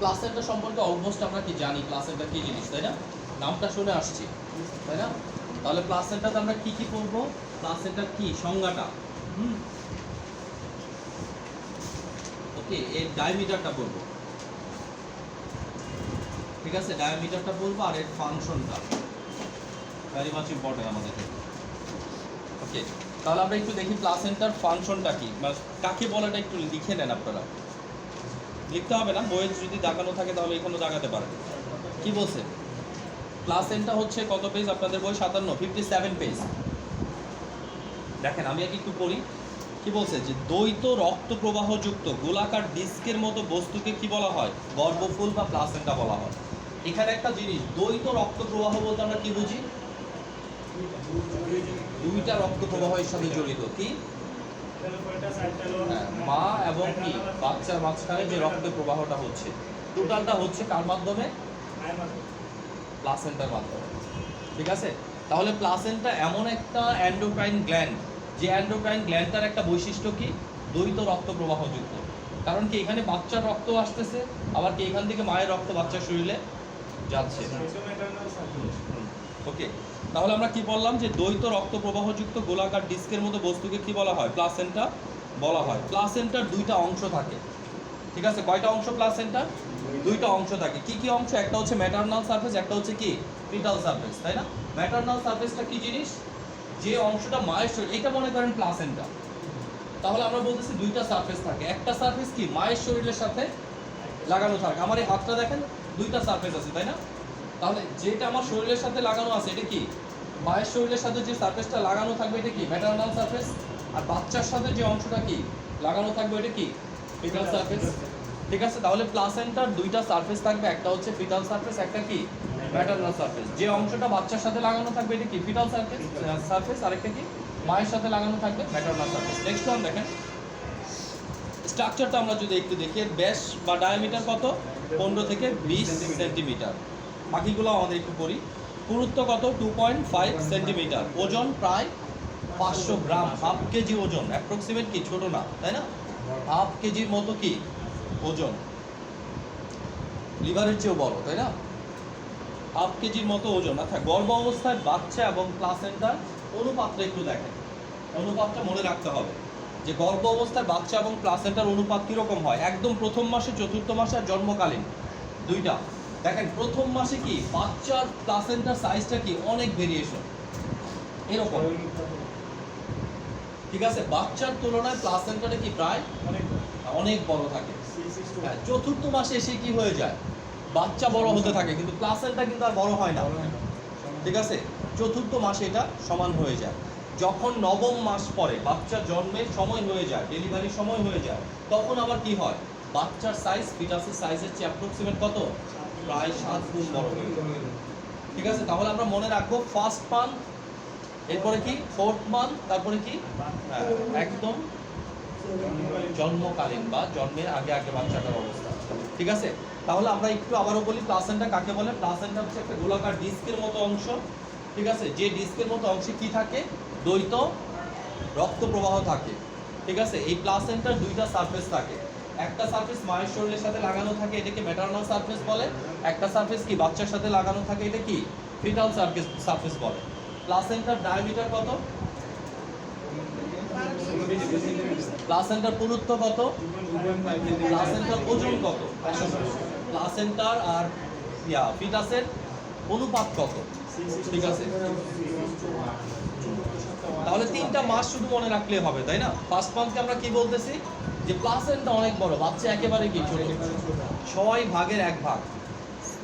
Placenta সম্পর্কে almost আমরা কি জানি প্লাসেন্টা কি জিনিস, তাই না? নামটা শুনে আসছি, তাই না? তাহলে প্লাসেন্টাতে আমরা কি কি পড়বো, প্লাসেন্টা কি সংজ্ঞাটা, ওকে, এর ডায়ামিটারটা বলবো, ঠিক আছে? ডায়ামিটারটা বলবো আর এর ফাংশনটা ভেরি মাচ ইম্পর্টেন্ট আমাদের জন্য। ওকে, তাহলে আমরা একটু দেখি প্লাসেন্টার ফাংশনটা কি, কাকে বলাটা একটু লিখে নেন আপনারা। লিখতে হবে না, বইয়ে যদি দাগানো থাকে তাহলে এখানেও দাগাতে পারেন। কি বলছে? প্লাসেন্টা হচ্ছে কত পেজ আপনাদের বই? 57 পেজ। দেখেন আমি একটু পড়ি। কি বলছে? যে দ্বৈত রক্ত প্রবাহযুক্ত গোলাকার ডিস্কের মতো বস্তুকে কি বলা হয়? গর্ভফুল বা প্লাসেন্টা বলা হয়। এখানে একটা জিনিস, দ্বৈত রক্ত প্রবাহ বলতে আমরা কি বুঝি? দুইটা রক্ত প্রবাহের সাথে জড়িত। কি? মা এবং কি বাচ্চার মাঝখানে যে রক্ত প্রবাহটা হচ্ছে, টোটালটা হচ্ছে কার মাধ্যমে? প্লাসেন্টার মাধ্যমে। ঠিক আছে? তাহলে প্লাসেন্টা এমন একটা এন্ডোক্রাইন গ্ল্যান্ড, যে এন্ডোক্রাইন গ্ল্যান্ডটার একটা বৈশিষ্ট্য কি? দ্বৈত রক্ত প্রবাহযুক্ত। কারণ কি এখানে বাচ্চার রক্ত আসতেছে, আবার কি এখান থেকে মায়ের রক্ত বাচ্চার শরীরে যাচ্ছে। ওকে, তাহলে আমরা কি বললাম? যে দ্বৈত রক্ত প্রবাহযুক্ত গোলাকার ডিস্কের মতো বস্তুকে কি বলা হয়? প্লাসেন্টা বলা হয়। প্লাসেন্টার দুইটা অংশ থাকে, ঠিক আছে? কয়টা অংশ প্লাসেন্টার? দুইটা অংশ থাকে। কি কি অংশ? একটা হচ্ছে ম্যাটারনাল সারফেস, একটা হচ্ছে কি ফিটাল সারফেস, তাই না? ম্যাটারনাল সারফেসটা কি জিনিস? যে অংশটা মায়ের শরীর, এটা মনে করেন প্লাসেন্টা। তাহলে আমরা বলতেছি দুইটা সারফেস থাকে। একটা সারফেস কি মায়ের শরীরের সাথে লাগানো থাকে। আমার এই হাতটা দেখেন, দুইটা সারফেস আছে, তাই না? তাহলে যেটা আমার শরীরের সাথে লাগানো আছে এটা কি? মায়ের শরীরের সাথে যে সারফেসটা লাগানো থাকবে এটা কি? Maternal surface. আর বাচ্চার সাথে যে অংশটা কি লাগানো থাকবে এটা কি? Fetal surface. ঠিক আছে? তাহলে প্লাসেন্টার দুইটা সারফেস থাকবে, একটা হচ্ছে ফিটাল সারফেস, একটা কি ম্যাটারনাল সারফেস। যে অংশটা বাচ্চার সাথে লাগানো থাকবে এটা কি? ফিটাল সারফেস, আরেকটা কি মায়ের সাথে লাগানো থাকবে? Maternal surface. নেক্সট ওয়ান দেখেন, স্ট্রাকচারটা আমরা যদি একটু দেখি, এর ব্যাস বা ডায়ামিটার কত? 15 থেকে 20 সেন্টিমিটার। বাকিগুলো আমাদের একটু করি। পুরুত্ব কত? 2.5 সেন্টিমিটার। ওজন প্রায় 500 গ্রাম, হাফ কেজি ওজন। অ্যাপ্রক্সিমেট কি? ছোট না, তাই না? হাফ কেজির মতো কি ওজন, লিভারের চেয়েও বড়, তাই না? হাফ কেজির মতো ওজন। আচ্ছা, গর্ভ অবস্থায় বাচ্চা এবং প্লাসেন্টার অনুপাতটা একটু দেখেন। অনুপাতটা মনে রাখতে হবে যে গর্ভ অবস্থায় বাচ্চা এবং প্লাসেন্টার অনুপাত কীরকম হয়। একদম প্রথম মাসে, চতুর্থ মাসে আর জন্মকালীন দুইটা। দেখেন প্রথম মাসে কি বাচ্চার প্লাসেন্টার সাইজটা কি অনেক ভেরিয়েশন, এরকম, ঠিক আছে? বাচ্চার তুলনায় প্লাসেন্টাটা কি প্রায় অনেক বড় থাকে। চতুর্থ মাসে এসে কি হয়ে যায়? বাচ্চা বড় হতে থাকে, কিন্তু প্লাসেন্টা কিন্তু আর বড় হয় না, ঠিক আছে? চতুর্থ মাসে এটা সমান হয়ে যায়। যখন নবম মাস পরে বাচ্চার জন্মের সময় হয়ে যায়, ডেলিভারির সময় হয়ে যায়, তখন আবার কি হয়? বাচ্চার সাইজ ফিটাসের সাইজের চেয়ে অ্যাপ্রক্সিমেট কত? প্রায় 7 গুণ বড় হয়ে যায়। ঠিক আছে? তাহলে আমরা মনে রাখবো ফার্স্ট মান্থ, এরপরে কি ফোর্থ মান্থ, তারপরে কি একদম জন্মকালীন বা জন্মের আগে আগে বাচ্চাটার অবস্থা। ঠিক আছে? তাহলে আমরা একটু আবারও বলি, প্লাসেন্টা কাকে বলে? প্লাসেন্টা হচ্ছে একটা গোলাকার ডিস্কের মতো অংশ, ঠিক আছে? যে ডিস্কের মতো অংশে কি থাকে? দ্বৈত রক্ত প্রবাহ থাকে, ঠিক আছে? এই প্লাসেন্টার দুইটা সারফেস থাকে। একটা সারফেস মায়ের শরীরের সাথে লাগানো থাকে, এটাকে ম্যাটারনাল সারফেস বলে। একটা সারফেস কি বাচ্চার সাথে লাগানো থাকে, এটা কি ফিটাল সারফেস বলে। প্লাসেন্টার ডায়ামিটার কত? প্লাসেন্টার পুরুত্ব কত? প্লাসেন্টার ওজন কত? প্লাসেন্টার আর ফিটাসের অনুপাত কত? ঠিক আছে? তাহলে 3টা মাস শুধু মনে রাখলে হবে, তাই না? ফার্স্ট মান্থকে আমরা কি বলতেছি? যে প্লাসেন্টা অনেক বড়, বাচ্চা একেবারে কি ছোট, 6 ভাগের 1 ভাগ।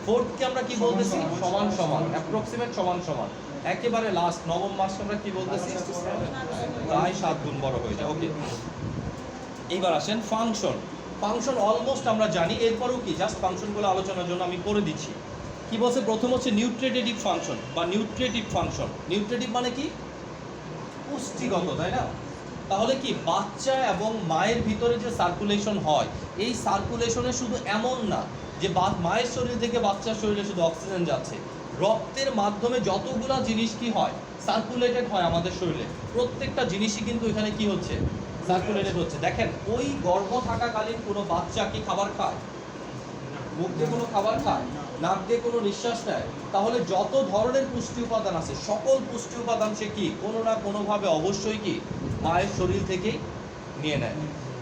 ফোর্থকে আমরা কি বলতেছি? সমান সমান, অ্যাপ্রক্সিমেট সমান সমান। একেবারে লাস্ট নবম মাসকে আমরা কি বলতেছি? প্রায় 7 গুণ বড় হয়ে যায়। ওকে, এইবার আসেন ফাংশন। ফাংশন অলমোস্ট আমরা জানি, এরপরেও কি জাস্ট ফাংশনগুলো আলোচনার জন্য আমি করে দিচ্ছি। কি বলছে? প্রথম হচ্ছে নিউট্রিটিভ ফাংশন বা নিউট্রিটিভ ফাংশন। নিউট্রিটিভ মানে কি? পুষ্টিগত, তাই না? তাহলে কি বাচ্চা এবং মায়ের ভিতরে যে সার্কুলেশন হয়, এই সার্কুলেশনে শুধু এমন না যে মায়ের শরীর থেকে বাচ্চার শরীরে শুধু অক্সিজেন যাচ্ছে, রক্তের মাধ্যমে যতগুলা জিনিস কি হয় সার্কুলেটেড হয় আমাদের শরীরে, প্রত্যেকটা জিনিসই কিন্তু এখানে কি হচ্ছে? সার্কুলেটেড হচ্ছে। দেখেন ওই গর্ভ থাকাকালীন কোনো বাচ্চা কি খাবার খায়? মুখ দিয়ে কোনো খাবার খায়, নাক দিয়ে কোনো নিঃশ্বাস নেয়, তাহলে যত ধরনের পুষ্টি উপাদান আছে সকল পুষ্টি উপাদান সে কি কোনো না কোনোভাবে অবশ্যই কি মায়ের শরীর থেকেই নিয়ে নেয়।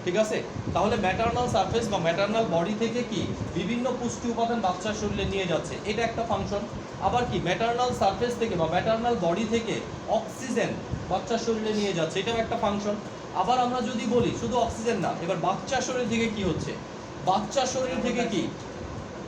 ঠিক আছে, তাহলে ম্যাটারনাল সারফেস বা ম্যাটারনাল বডি থেকে কি বিভিন্ন পুষ্টি উপাদান বাচ্চার শরীরে নিয়ে যাচ্ছে, এটা একটা ফাংশন। আবার কি ম্যাটারনাল সারফেস থেকে বা ম্যাটারনাল বডি থেকে অক্সিজেন বাচ্চার শরীরে নিয়ে যাচ্ছে, এটাও একটা ফাংশন। আবার আমরা যদি বলি শুধু অক্সিজেন না, এবার বাচ্চার শরীর থেকে কি হচ্ছে, বাচ্চার শরীর থেকে কি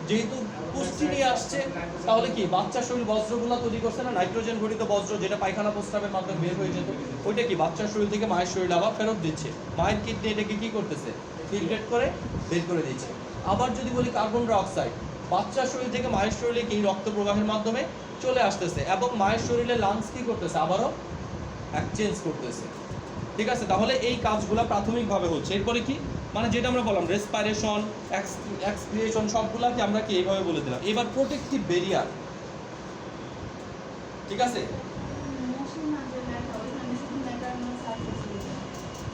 যেহেতু পুষ্টি নিয়ে আসছে, তাহলে কি বাচ্চার শরীর বজ্রগুলো তৈরি করছে না, নাইট্রোজেন ঘটিত বজ্র যেটা পায়খানা প্রস্রাবের মাধ্যমে বের হয়ে যেত, ওইটা কি বাচ্চার শরীর থেকে মায়ের শরীরে আবার ফেরত দিচ্ছে। মায়ের কিডনি এটাকে কি করতেছে, ফিল্ট্রেট করে বের করে দিচ্ছে। আবার যদি বলি কার্বন ডাই অক্সাইড বাচ্চার শরীর থেকে মায়ের শরীরে কি রক্ত প্রবাহের মাধ্যমে চলে আসতেছে, এবং মায়ের শরীরে লাংস কি করতেছে, আবারও এক্সচেঞ্জ করতেছে। ঠিক আছে, তাহলে এই কাজগুলো প্রাথমিকভাবে হচ্ছে। এরপরে কি মানে যেটা আমরা বললাম রেসপিরেশন, এক্সপিরেশন সবগুলাকে আমরা কি এইভাবে বলে দিলাম। এবার প্রোটেক্টিভ ব্যারিয়ার, ঠিক আছে,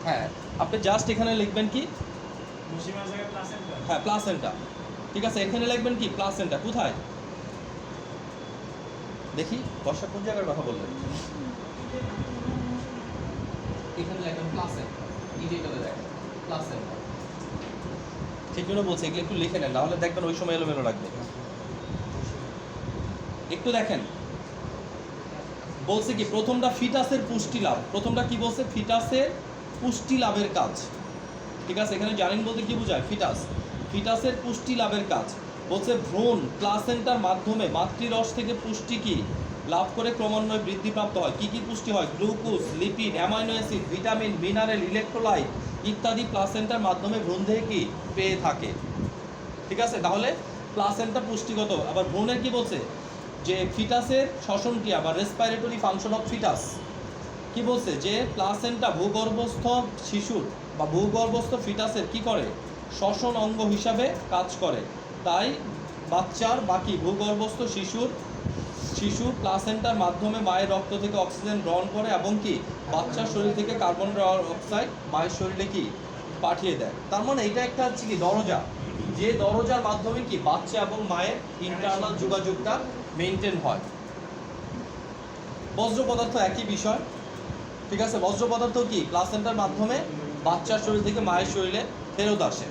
হ্যাঁ আপনি জাস্ট এখানে লিখবেন কি, হ্যাঁ প্লাসেন্টা, ঠিক আছে, এখানে লিখবেন কি প্লাসেন্টা। কোথায় দেখি বর্ষা কোন জায়গার কথা বললেন, এখানে লিখবেন প্লাসেন্টা, এই যে এখানে দেখেন প্লাসেন্টা, ঠিক জন্য বলছি এগুলো একটু লিখে নেন, নাহলে দেখবেন ওই সময় এলোমেলো লাগবে। একটু দেখেন বলছে কি প্রথমটা ফিটাসের পুষ্টি লাভ, প্রথমটা কি বলছে, ফিটাসের পুষ্টি লাভের কাজ। ঠিক আছে, এখানে জানেন বলতে কি বোঝায়, ফিটাস, ফিটাসের পুষ্টি লাভের কাজ বলছে ভ্রূণ প্লাসেন্টার মাধ্যমে মাতৃরস থেকে পুষ্টি কি লাভ করে ক্রমান্বয়ে বৃদ্ধিপ্রাপ্ত হয়। কি কি পুষ্টি হয়, glucose, lipid, amino acid, vitamin, mineral, electrolyte ইত্যাদি প্লাসেন্টার মাধ্যমে ভ্রূণ থেকে কি পেয়ে থাকে। ঠিক আছে, তাহলে প্লাসেন্টা পুষ্টিগত। আবার ভ্রূণের কি বলছে যে ফিটাসের শ্বসন ক্রিয়া বা রেসপিরেটরি ফাংশন অফ ফিটাস, কি বলছে যে প্লাসেন্টা ভূগর্ভস্থ শিশুর বা ভূগর্ভস্থ ফিটাসের কি করে, শ্বসন অঙ্গ হিসাবে কাজ করে। তাই বাচ্চার বাকি ভূগর্ভস্থ শিশু প্লাসেন্টার মাধ্যমে মায়ের রক্ত থেকে অক্সিজেন গ্রহণ করে এবং কি বাচ্চার শরীর থেকে কার্বন ডাই অক্সাইড মায়ের শরীরে কি পাঠিয়ে দেয়। তার মানে এটা একটা হচ্ছে কি দরজা, যে দরজার মাধ্যমে কি বাচ্চা এবং মায়ের ইন্টারনাল যোগাযোগটা মেনটেন হয়। বজ্র পদার্থ একই বিষয়। ঠিক আছে, বজ্র পদার্থ কি প্লাসেন্টার মাধ্যমে বাচ্চার শরীর থেকে মায়ের শরীরে ফেরত আসে।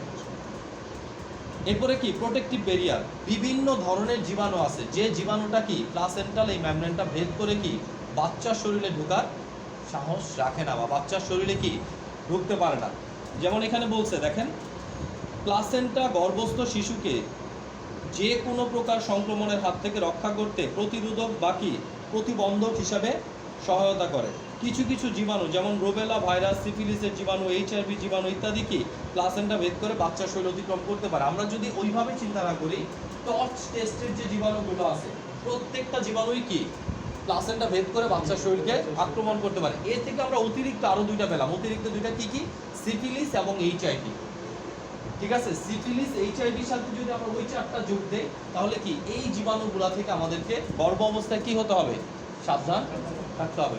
এরপরে কি প্রোটেক্টিভ ব্যারিয়ার, বিভিন্ন ধরনের জীবাণু আছে, যে জীবাণুটা কি প্লাসেন্টাল এই মেমব্রেনটা ভেদ করে কি বাচ্চার শরীরে ঢোকার সাহস রাখে না বা বাচ্চার শরীরে কি ঢুকতে পারে না। যেমন এখানে বলছে দেখেন, প্লাসেন্টা গর্ভস্থ শিশুকে যে কোনো প্রকার সংক্রমণের হাত থেকে রক্ষা করতে প্রতিরোধক বা কি প্রতিবন্ধক হিসাবে সহায়তা করে। কিছু কিছু জীবাণু যেমন রোবেলা ভাইরাস, সিফিলিসের জীবাণু, এইচআইভি জীবাণু ইত্যাদি কি প্লাসেন্টা ভেদ করে বাচ্চার শরীর অতিক্রম করতে পারে। আমরা যদি ওইভাবে চিন্তা না করি, টর্চ টেস্টের যে জীবাণুগুলো আছে প্রত্যেকটা জীবাণুই কি প্লাসেন্টা ভেদ করে বাচ্চার শরীরকে আক্রমণ করতে পারে। এর থেকে আমরা অতিরিক্ত আরো দুইটা পেলাম, অতিরিক্ত দুইটা কি কি, সিফিলিস এবং এইচআইভি। ঠিক আছে, সিফিলিস এইচআইভির সাথে যদি আমরা ওই চারটা যোগ দেই, তাহলে কি এই জীবাণুগুলা থেকে আমাদেরকে গর্ভ অবস্থায় কি হতে হবে, সাবধান থাকতে হবে।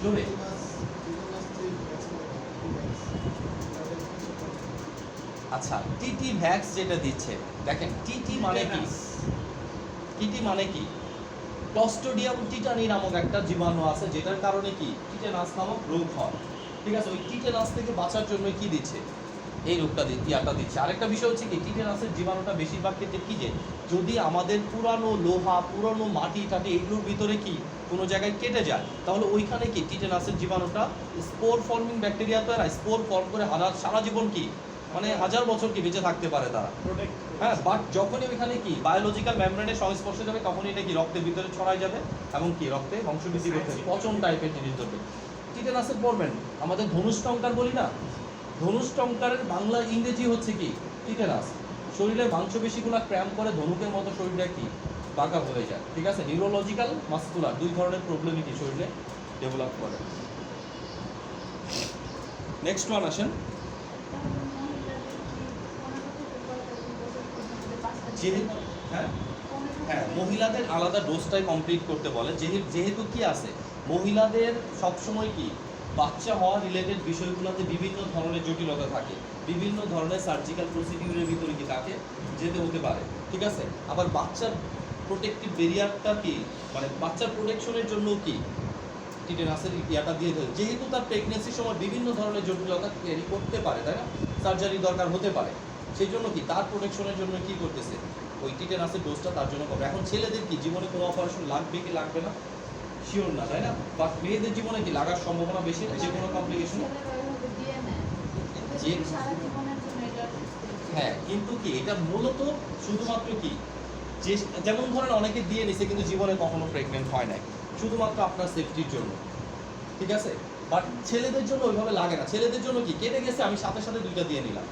জোরে আচ্ছা, টিটি ভ্যাক্স যেটা দিচ্ছে দেখেন, টিটি মানে কি, টিটি মানে কি, ক্লস্ট্রিডিয়াম টিটানি নামক একটা জীবাণু আছে যেটার কারণে কি টিটেনাস নামক রোগ হয়। ঠিক আছে, ওই টিটেনাস থেকে বাঁচার জন্য কি দিচ্ছে, এই রোগটা ইয়াটা দিচ্ছে। আরেকটা বিষয় হচ্ছে কি টিটেনাসের জীবাণুটা বেশিরভাগ ক্ষেত্রে কি যে যদি আমাদের পুরানো লোহা, পুরানো মাটি টাটি এগুলোর ভিতরে কি কোনো জায়গায় কেটে যায়, তাহলে ওইখানে কি টিটেনাসের জীবাণুটা স্পোর ফর্মিং ব্যাকটেরিয়া তো স্পোর ফর্ম করে সারা জীবন কি মানে হাজার বছর কি বেঁচে থাকতে পারে তারা। হ্যাঁ, বাট যখনই ওইখানে কি বায়োলজিক্যাল মেমব্রেনের সংস্পর্শে যাবে তখনই এটা কি রক্তের ভিতরে ছড়ায় যাবে এবং কি রক্তে বংশবৃদ্ধি করতে পচন টাইপের জিনিস ধরবে। টিটেনাসের পড়বেন আমাদের ধনুষ্টঙ্কার বলি না, ধনুষ্টঙ্কারের বাংলা ইংরেজি হচ্ছে কি টিটেনাস। শরীরের মাংসপেশিগুলো ক্র্যাম্প করে ধনুকের মতো শরীরটা কি বাঁকা হয়ে যায়। ঠিক আছে, নিউরোলজিক্যাল মাসকুলার দুই ধরনের প্রবলেমই কি শরীরে ডেভেলপ করে। নেক্সট ওয়ান আসেন, হ্যাঁ হ্যাঁ মহিলাদের আলাদা ডোজটাই কমপ্লিট করতে বলে, যেহেতু কি আছে মহিলাদের সবসময় কি বাচ্চা হওয়া রিলেটেড বিষয়গুলোতে বিভিন্ন ধরনের জটিলতা থাকে। বিভিন্ন ধরনের সার্জিক্যাল প্রসিডিউরের ভিতরে কি তাকে যেতে হতে পারে, ঠিক আছে। আবার বাচ্চার প্রোটেক্টিভ ব্যারিয়ারটা কি, মানে বাচ্চার প্রোটেকশনের জন্য কি টিটেনাসের ইয়াটা দিয়ে দেয়, যেহেতু তার প্রেগনেন্সির সময় বিভিন্ন ধরনের জটিলতা ক্যারি করতে পারে, তাই না, সার্জারি দরকার হতে পারে, সেই জন্য কি তার প্রোটেকশনের জন্য কি করতেছে, ওই টিটেনাসের ডোজটা তার জন্য কবে। এখন ছেলেদের কি জীবনে কোনো অপারেশন লাগবে কি লাগবে না শিওর না, তাই না, বাট মেয়েদের জীবনে কি লাগার সম্ভাবনা বেশি, যে কোনো কমপ্লিকেশন। যে হ্যাঁ, কিন্তু কি এটা মূলত শুধুমাত্র কি, যে যেমন ধরেন অনেকে দিয়ে নিছে কিন্তু জীবনে কখনো প্রেগনেন্ট হয় নাই, শুধুমাত্র আপনার সেফটির জন্য, ঠিক আছে। বাট ছেলেদের জন্য ওইভাবে লাগে না, ছেলেদের জন্য কি কেটে গেছে আমি সাথে সাথে দুইটা দিয়ে নিলাম।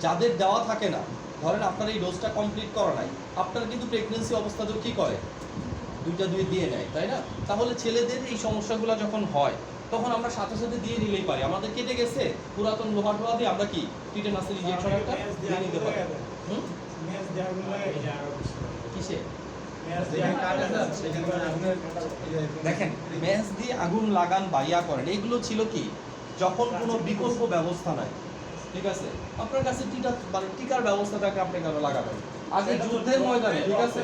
যাদের দেওয়া থাকে না, ধরেন আপনার এই ডোজটা কমপ্লিট করা নাই, আপনার কিন্তু প্রেগনেন্সি অবস্থাতেও কি করে দুইটা দিয়ে নেয়, তাই না। তাহলে ছেলেদের এই সমস্যাগুলো যখন হয় তখন আমরা সাথে সাথে দিয়ে নিলেই পারি, আমাদের কেটে গেছে পুরাতন লোহা টোহা দিয়ে আমরা কি টিটেনাসের ইনজেকশন একটা দিয়ে নিতে পারি। কিসে দেখেন ম্যাচ দিয়ে আগুন লাগান বাইয়া করেন, এগুলো ছিল কি যখন কোনো বিকল্প ব্যবস্থা নাই, ঠিক আছে, আপনার কাছে টিকার ব্যবস্থা থাকে, আপনি কেন লাগাবেন। আগে যুদ্ধের ময়দানে, ঠিক আছে,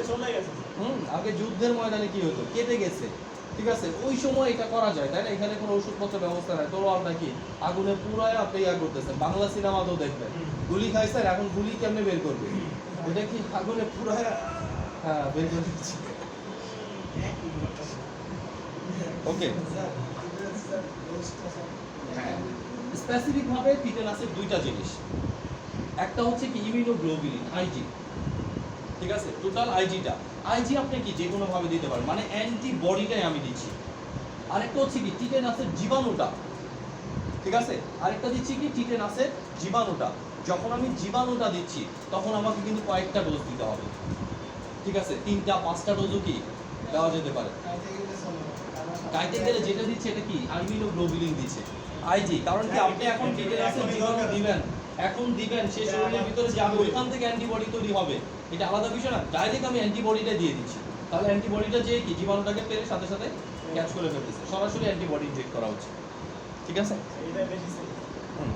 আগে যুদ্ধের ময়দানে কি হতো, কেটে গেছে, ঠিক আছে, ওই সময় এটা করা যায়, তাই না। এখানে কোনো ওষুধপত্র ব্যবস্থা নাই, তলোয়ার নাকি আগুনে পুরায় আপনি ইয়া করতেছেন, বাংলা সিনেমাতেও দেখবেন গুলি খাইছেন, এখন গুলি কেমনে বের করবে, এটা কি আগুনে পুরায় বের করে দিচ্ছি। ওকে, স্পেসিফিক ভাবে টিটেনাসের দুইটা জিনিস, একটা হচ্ছে কি ইমিউনোগ্লোবুলিন আইজি, ঠিক আছে, টোটাল আইজি আপনি কি যে কোনো ভাবে দিতে পারেন, মানে অ্যান্টিবডিটাই আমি দিচ্ছি। আরেকটা হচ্ছে কি টিটেনাসের জীবাণুটা, ঠিক আছে, আরেকটা দিচ্ছি কি টিটেনাসের জীবাণুটা। যখন আমি জীবাণুটা দিচ্ছি তখন আমাকে কিন্তু কয়েকটা ডোজ দিতে হবে, ঠিক আছে, 3টা 5টা ডোজও কি দেওয়া যেতে পারে। গাইতে গেলে যেটা দিচ্ছে এটা কি ইমিউনোগ্লোবুলিন দিচ্ছে আইজি, কারণ কি আপনি এখন টিটেনাসের জীবাণু দিবেন, এখন দিবেন সে শরীরের ভিতরে যাবে, ওইখান থেকে অ্যান্টিবডি তৈরি হবে, এটা আলাদা বিষয় না, ডাইরেক্ট আমি অ্যান্টিবডিটা দিয়ে দিচ্ছি, তাহলে অ্যান্টিবডিটা যে কি জীবাণুটাকে পেলে সাথে সাথে ক্যাচ করে ফেলতেছে, সরাসরি অ্যান্টিবডি ইনজেক্ট করা হচ্ছে, ঠিক আছে।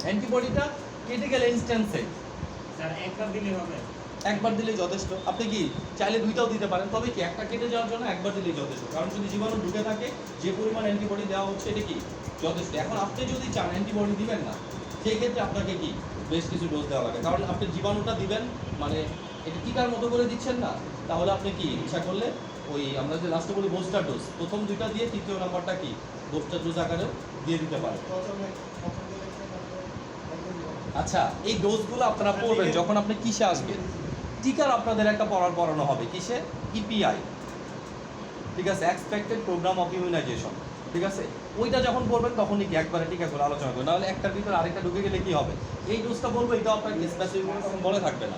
অ্যান্টিবডিটা কেটে গেলে ইনস্ট্যান্সে স্যার একবার দিলে হবে, একবার দিলেই যথেষ্ট। আপনি কি চাইলে দুইটাও দিতে পারেন, তবে কি একটা কেটে যাওয়ার জন্য একবার দিলেই যথেষ্ট, কারণ যদি জীবাণু ঢুকে থাকে যে পরিমাণ অ্যান্টিবডি দেওয়া হচ্ছে এটা কি যথেষ্ট। এখন আপনি যদি চান অ্যান্টিবডি দিবেন না, সেই ক্ষেত্রে আপনাকে কি বেশ কিছু ডোজ দেওয়া লাগে, কারণ আপনি জীবাণুটা দিবেন মানে এটা টিকার মতো করে দিচ্ছেন না, তাহলে আপনি কি ইচ্ছা করলে ওই আমরা যে লাস্টে বলি বুস্টার ডোজ, প্রথম দুইটা দিয়ে তৃতীয় নাম্বারটা কি বুস্টার ডোজ আকারেও দিয়ে দিতে পারেন। আচ্ছা, এই ডোজগুলো আপনারা পড়বেন যখন আপনি কিসে আসবেন, টিকার আপনাদের একটা পড়ানো হবে কিসে, ইপিআই, ঠিক আছে, এক্সপেক্টেড প্রোগ্রাম অফ ইমিউনাইজেশন, ঠিক আছে, ওইটা যখন পড়বেন তখনই কি একবারে টিকাগুলো আলোচনা করবেন, নাহলে একটার ভিতরে আরেকটা ঢুকে গেলে কি হবে, এই ডোজটা বলবো এটা আপনার স্পেসিফিক তখন বলে থাকবে না,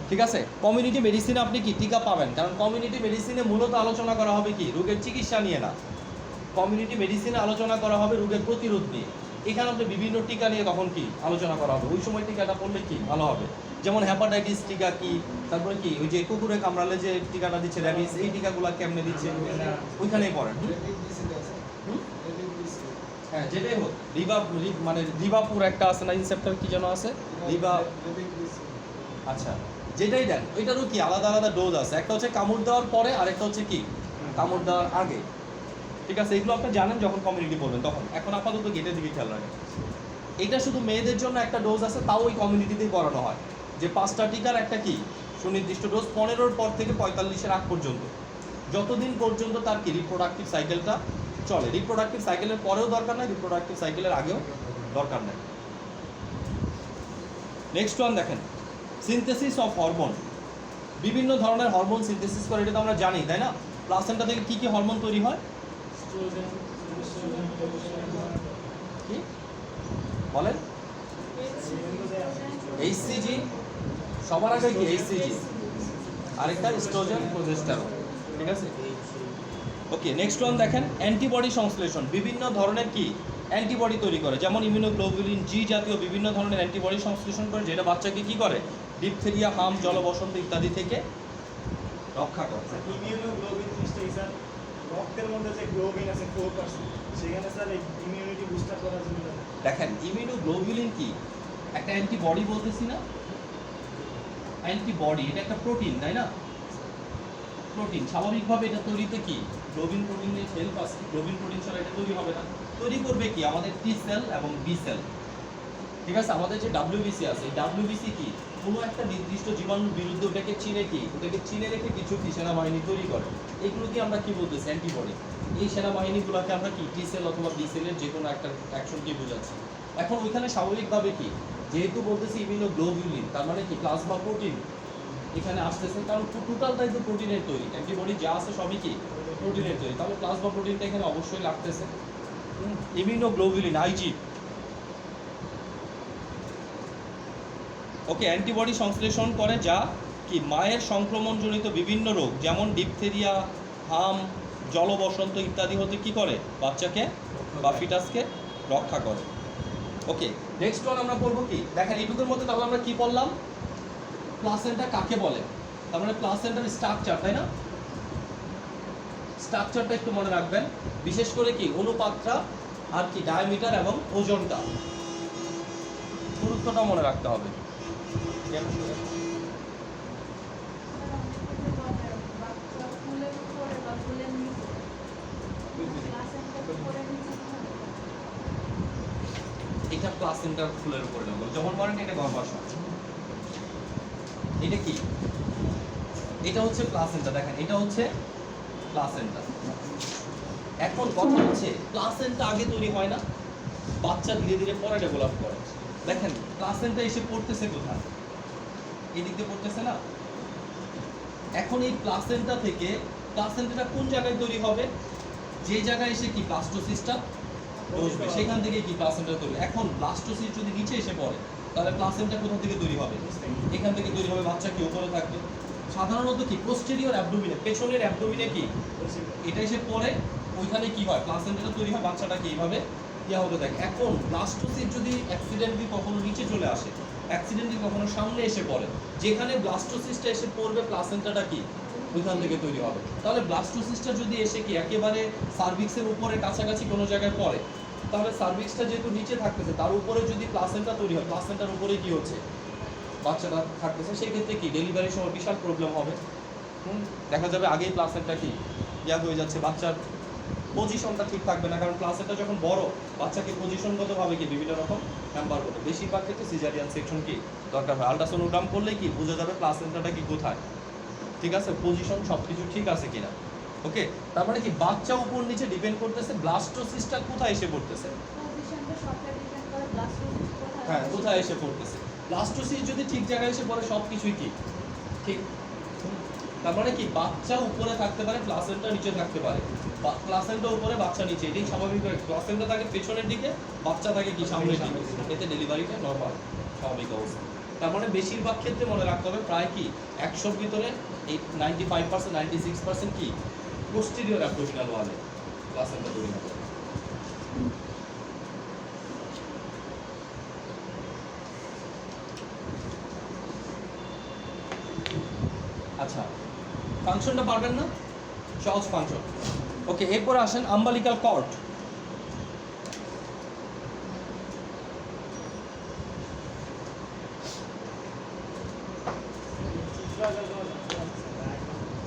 ঠিক আছে। কমিউনিটি মেডিসিনে আপনি কি টিকা পাবেন, কারণ কমিউনিটি মেডিসিনে মূলত আলোচনা করা হবে কি রোগের চিকিৎসা নিয়ে না, কমিউনিটি মেডিসিনে আলোচনা করা হবে রোগের প্রতিরোধ নিয়ে, এখানে আপনি বিভিন্ন টিকা নিয়ে তখন কি আলোচনা করা হবে, ওই সময় টিকাটা পড়লে কি ভালো হবে, যেমন হ্যাপাটাইটিস টিকা কি, তারপরে কি ওই যে কুকুরে কামড়ালে যে টিকাটা দিচ্ছে র্যাবিস, এই টিকাগুলো কেমনে দিচ্ছে ওইখানেই পড়েন। হ্যাঁ, যেটাই হোক, মানে রিভাপুর একটা আছে না, ইনসেপ্টার কি যেন আছে, আচ্ছা যেটাই দেন ওইটারও কি আলাদা আলাদা ডোজ আছে, একটা হচ্ছে কামড় দেওয়ার পরে আরেকটা হচ্ছে কি কামড় দেওয়ার আগে, ঠিক আছে, এগুলো আপনি জানেন যখন কমিউনিটি পড়বেন তখন। এখন আপাতত গেটের দিকে খেয়াল রাখেন, এটা শুধু মেয়েদের জন্য একটা ডোজ আছে, তাও ওই কমিউনিটিতেই করানো হয়, যে 5টা টিকার একটা কি সুনির্দিষ্ট ডোজ 15-র পর থেকে 45-এর আগ পর্যন্ত, যতদিন পর্যন্ত তার কি রিপ্রোডাক্টিভ সাইকেলটা চলে, রিপ্রোডাক্টিভ সাইকেলের পরেও দরকার নাই, রিপ্রোডাক্টিভ সাইকেলের আগেও দরকার নাই। নেক্সট ওয়ান দেখেন, সিনথেসিস অফ হরমোন, বিভিন্ন ধরনের হরমোন সিনথেসিস করে, এটা তো আমরা জানি, তাই না। প্লাসেন্টা থেকে কি কি হরমোন তৈরি হয় কি বলেন, এইচসিজি, সবার আগে কি এইচসিজি, আরেকটা এস্ট্রোজেন প্রোজেস্টেরন, ঠিক আছে। ওকে, নেক্সট ওয়ান দেখেন, অ্যান্টিবডি সংশ্লেষণ, বিভিন্ন ধরনের কি অ্যান্টিবডি তৈরি করে, যেমন ইমিউনোগ্লোবুলিন জি জাতীয় বিভিন্ন ধরনের অ্যান্টিবডি সংশ্লেষণ করে, যেটা বাচ্চাকে কি করে ডিপথেরিয়া, হাম, জলবসন্ত ইত্যাদি থেকে রক্ষা করে। ইমিউনোগ্লোবিন জিনিসটাই স্যার রক্তের মধ্যে যে গ্লোবিন আছে 4%, সেখানে স্যার এই ইমিউনিটি বুস্টার করার জন্য দেখেন ইমিউনোগ্লোবুলিন কি একটা অ্যান্টিবডি বলতেছি না, অ্যান্টিবডি এটা একটা প্রোটিন, তাই না? প্রোটিন স্বাভাবিকভাবে এটা তৈরিতে কি গ্লোবিন প্রোটিনের হেল্প আছে, গ্লোবিন প্রোটিন ছাড়া এটা তৈরি হবে না। তৈরি করবে কি আমাদের টি সেল এবং বি সেল, ঠিক আছে? আমাদের যে ডাব্লিউবিসি আছে, এই ডাব্লিউবিসি কি কোনো একটা নির্দিষ্ট জীবাণুর বিরুদ্ধে ওটাকে চিনে রেখে কিছু কি সেনাবাহিনী তৈরি করে। এইগুলোকে আমরা কি বলতেছি? অ্যান্টিবডি। এই সেনাবাহিনীগুলোকে আমরা কি টি সেল অথবা বি সেলের যে কোনো একটা অ্যাকশনকে বোঝাচ্ছি। এখন ওইখানে স্বাভাবিকভাবে কি যেহেতু বলতেছি ইমিউনোগ্লোবিউলিন, তার মানে কি প্লাজমা প্রোটিন এখানে আসতেছে, কারণ টোটালটাই তো প্রোটিনের তৈরি, অ্যান্টিবডি যা আছে সবই কি প্রোটিনের তৈরি, তাহলে প্লাজমা প্রোটিনটা এখানে অবশ্যই লাগতেছে। ইমিউনোগ্লোবিউলিন আইজি, ওকে, অ্যান্টিবডি সংশ্লেষণ করে যা কি মায়ের সংক্রমণজনিত বিভিন্ন রোগ যেমন ডিপথেরিয়া, হাম, জলবসন্ত ইত্যাদি হতে কি করে বাচ্চাকে বা ফিটাসকে রক্ষা করে। ওকে, নেক্সট ওয়ান আমরা পড়বো কি, দেখেন এইটুকুর মধ্যে তাহলে আমরা কি পড়লাম? প্লাসেন্টা কাকে বলে, তার মানে প্লাসেন্টার স্ট্রাকচার, তাই না? স্ট্রাকচারটা একটু মনে রাখবেন, বিশেষ করে কি অনুপাতটা আর কি ডায়ামিটার এবং ওজনটা, গুরুত্বটা মনে রাখতে হবে। এটা প্লাসেন্টার ফুলের উপরে লাগলো, যখন বলেন এটা গর্ভাশয়। এটা কি? এটা হচ্ছে প্লাসেন্টা, দেখেন এটা হচ্ছে প্লাসেন্টা। এখন কথা হচ্ছে প্লাসেন্টা আগে তৈরি হয় না, বাচ্চা ধীরে ধীরে পরে ডেভেলপ করে। দেখেন প্লাসেন্টা এসে পড়তেছে কোথায়? এই দিক দিয়ে পড়তেছে না? এখন এই প্লাসেন্টা থেকে প্লাসেন্টাটা কোন জায়গায় তৈরি হবে? যে জায়গায় এসে কি ব্লাস্টোসিস্টটা বসবে, সেখান থেকে কি প্লাসেন্টা তৈরি। এখন ব্লাস্টোসিস্ট যদি নিচে এসে পড়ে তাহলে প্লাসেন্টা কোথা থেকে তৈরি হবে? এখান থেকে তৈরি হবে, বাচ্চা কি উপরে থাকবে। সাধারণত কি পোস্টেরিয়র অ্যাবডোমিনে, পেছনের অ্যাবডোমিনে কি এটা এসে পড়ে, ওইখানে কি হয় প্লাসেন্টাটা তৈরি হয়, বাচ্চাটা কি এইভাবে ইয়া হতে থাকে। এখন ব্লাস্টোসিস্ট যদি অ্যাক্সিডেন্টলি কখনো নিচে চলে আসে, অ্যাক্সিডেন্টলি কখনো সামনে এসে পড়ে, যেখানে ব্লাস্টোসিস্টটা এসে পড়বে প্লাসেন্টাটা কি ওইখান থেকে তৈরি হবে। তাহলে ব্লাস্টোসিস্টটা যদি এসে কি একেবারে সার্ভিক্সের উপরে কাছাকাছি কোনো জায়গায় পড়ে, তাহলে সার্ভিক্সটা যেহেতু নিচে থাকতেছে তার উপরে যদি প্লাসেন্টা তৈরি হয়, প্লাসেন্টার উপরে কি হচ্ছে বাচ্চাটা থাকতেছে, সেই ক্ষেত্রে কি ডেলিভারির সময় বিশাল প্রবলেম হবে। দেখা যাবে আগেই প্লাসেন্টা কি ইয়া হয়ে যাচ্ছে, বাচ্চার পজিশনটা ঠিক থাকবে না, কারণ প্লাসেন্টা যখন বড় বাচ্চাকে পজিশনগতভাবে কি বিভিন্ন রকম হ্যাম্পার করবে। বেশিরভাগ ক্ষেত্রে সিজারিয়ান সেকশন কি দরকার হয়, আল্ট্রাসোনোগ্রাম করলেই কি বোঝা যাবে প্লাসেন্টাটা কি কোথায়, ঠিক আছে, পজিশন সব কিছু ঠিক আছে কিনা। ওকে, তার মানে কি বাচ্চা উপর নিচে ডিপেন্ড করতেছে ব্লাস্টোসিস্টটা কোথায় এসে পড়তেছে, হ্যাঁ কোথায় এসে পড়তেছে। ব্লাস্টোসিস্ট যদি ঠিক জায়গায় এসে পড়ে সব কিছুই কি ঠিক। তার মানে কি বাচ্চা উপরে থাকতে পারে, প্লাসেন্টা নিচে থাকতে পারে, প্লাসেন্টা উপরে বাচ্চা নিচে, এটাই স্বাভাবিক। প্লাসেন্টা থাকে পেছনের দিকে, বাচ্চা থাকে কি সামনের দিকে, এতে ডেলিভারিটা নর্মাল স্বাভাবিক অবস্থা। তার মানে বেশিরভাগ ক্ষেত্রে মনে রাখতে হবে প্রায় কি 100-র ভিতরে এই 95%, 96% কি পোস্টেরিয়র অ্যাবডোমিনাল ওয়ালে প্লাসেন্টা তৈরি হবে। আচ্ছা, ফাংশনটা পারবেন না? সহজ ফাংশন। ওকে, এরপরে আসেন আম্বালিকাল কর্ড।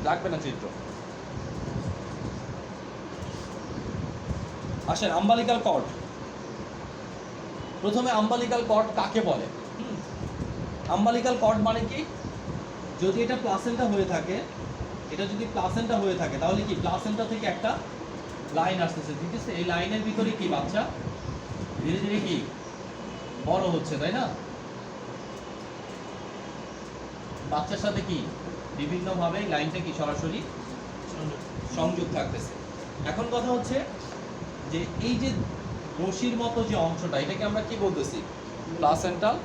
লাগবে না চিত্র। আসেন আম্বালিকাল কর্ড। প্রথমে আম্বালিকাল কর্ড কাকে বলে? আম্বালিকাল কর্ড মানে কি, যদি এটা প্লাসেন্টা হয়ে থাকে, এটা যদি প্লাসেন্টা হয়ে থাকে তাহলে কি প্লাসেন্টা থেকে একটা লাইন আসতেছে, ঠিক আছে, এই লাইনের ভিতরে কি বাচ্চা ধীরে ধীরে কি বড় হচ্ছে, তাই না? বাচ্চার সাথে কি বিভিন্নভাবে লাইনটা কি সরাসরি সংযোগ থাকতেছে। এখন কথা হচ্ছে যে এই যে রশির মতো যে অংশটা, এটাকে আমরা কি বলতেছি? প্লাসেন্টাল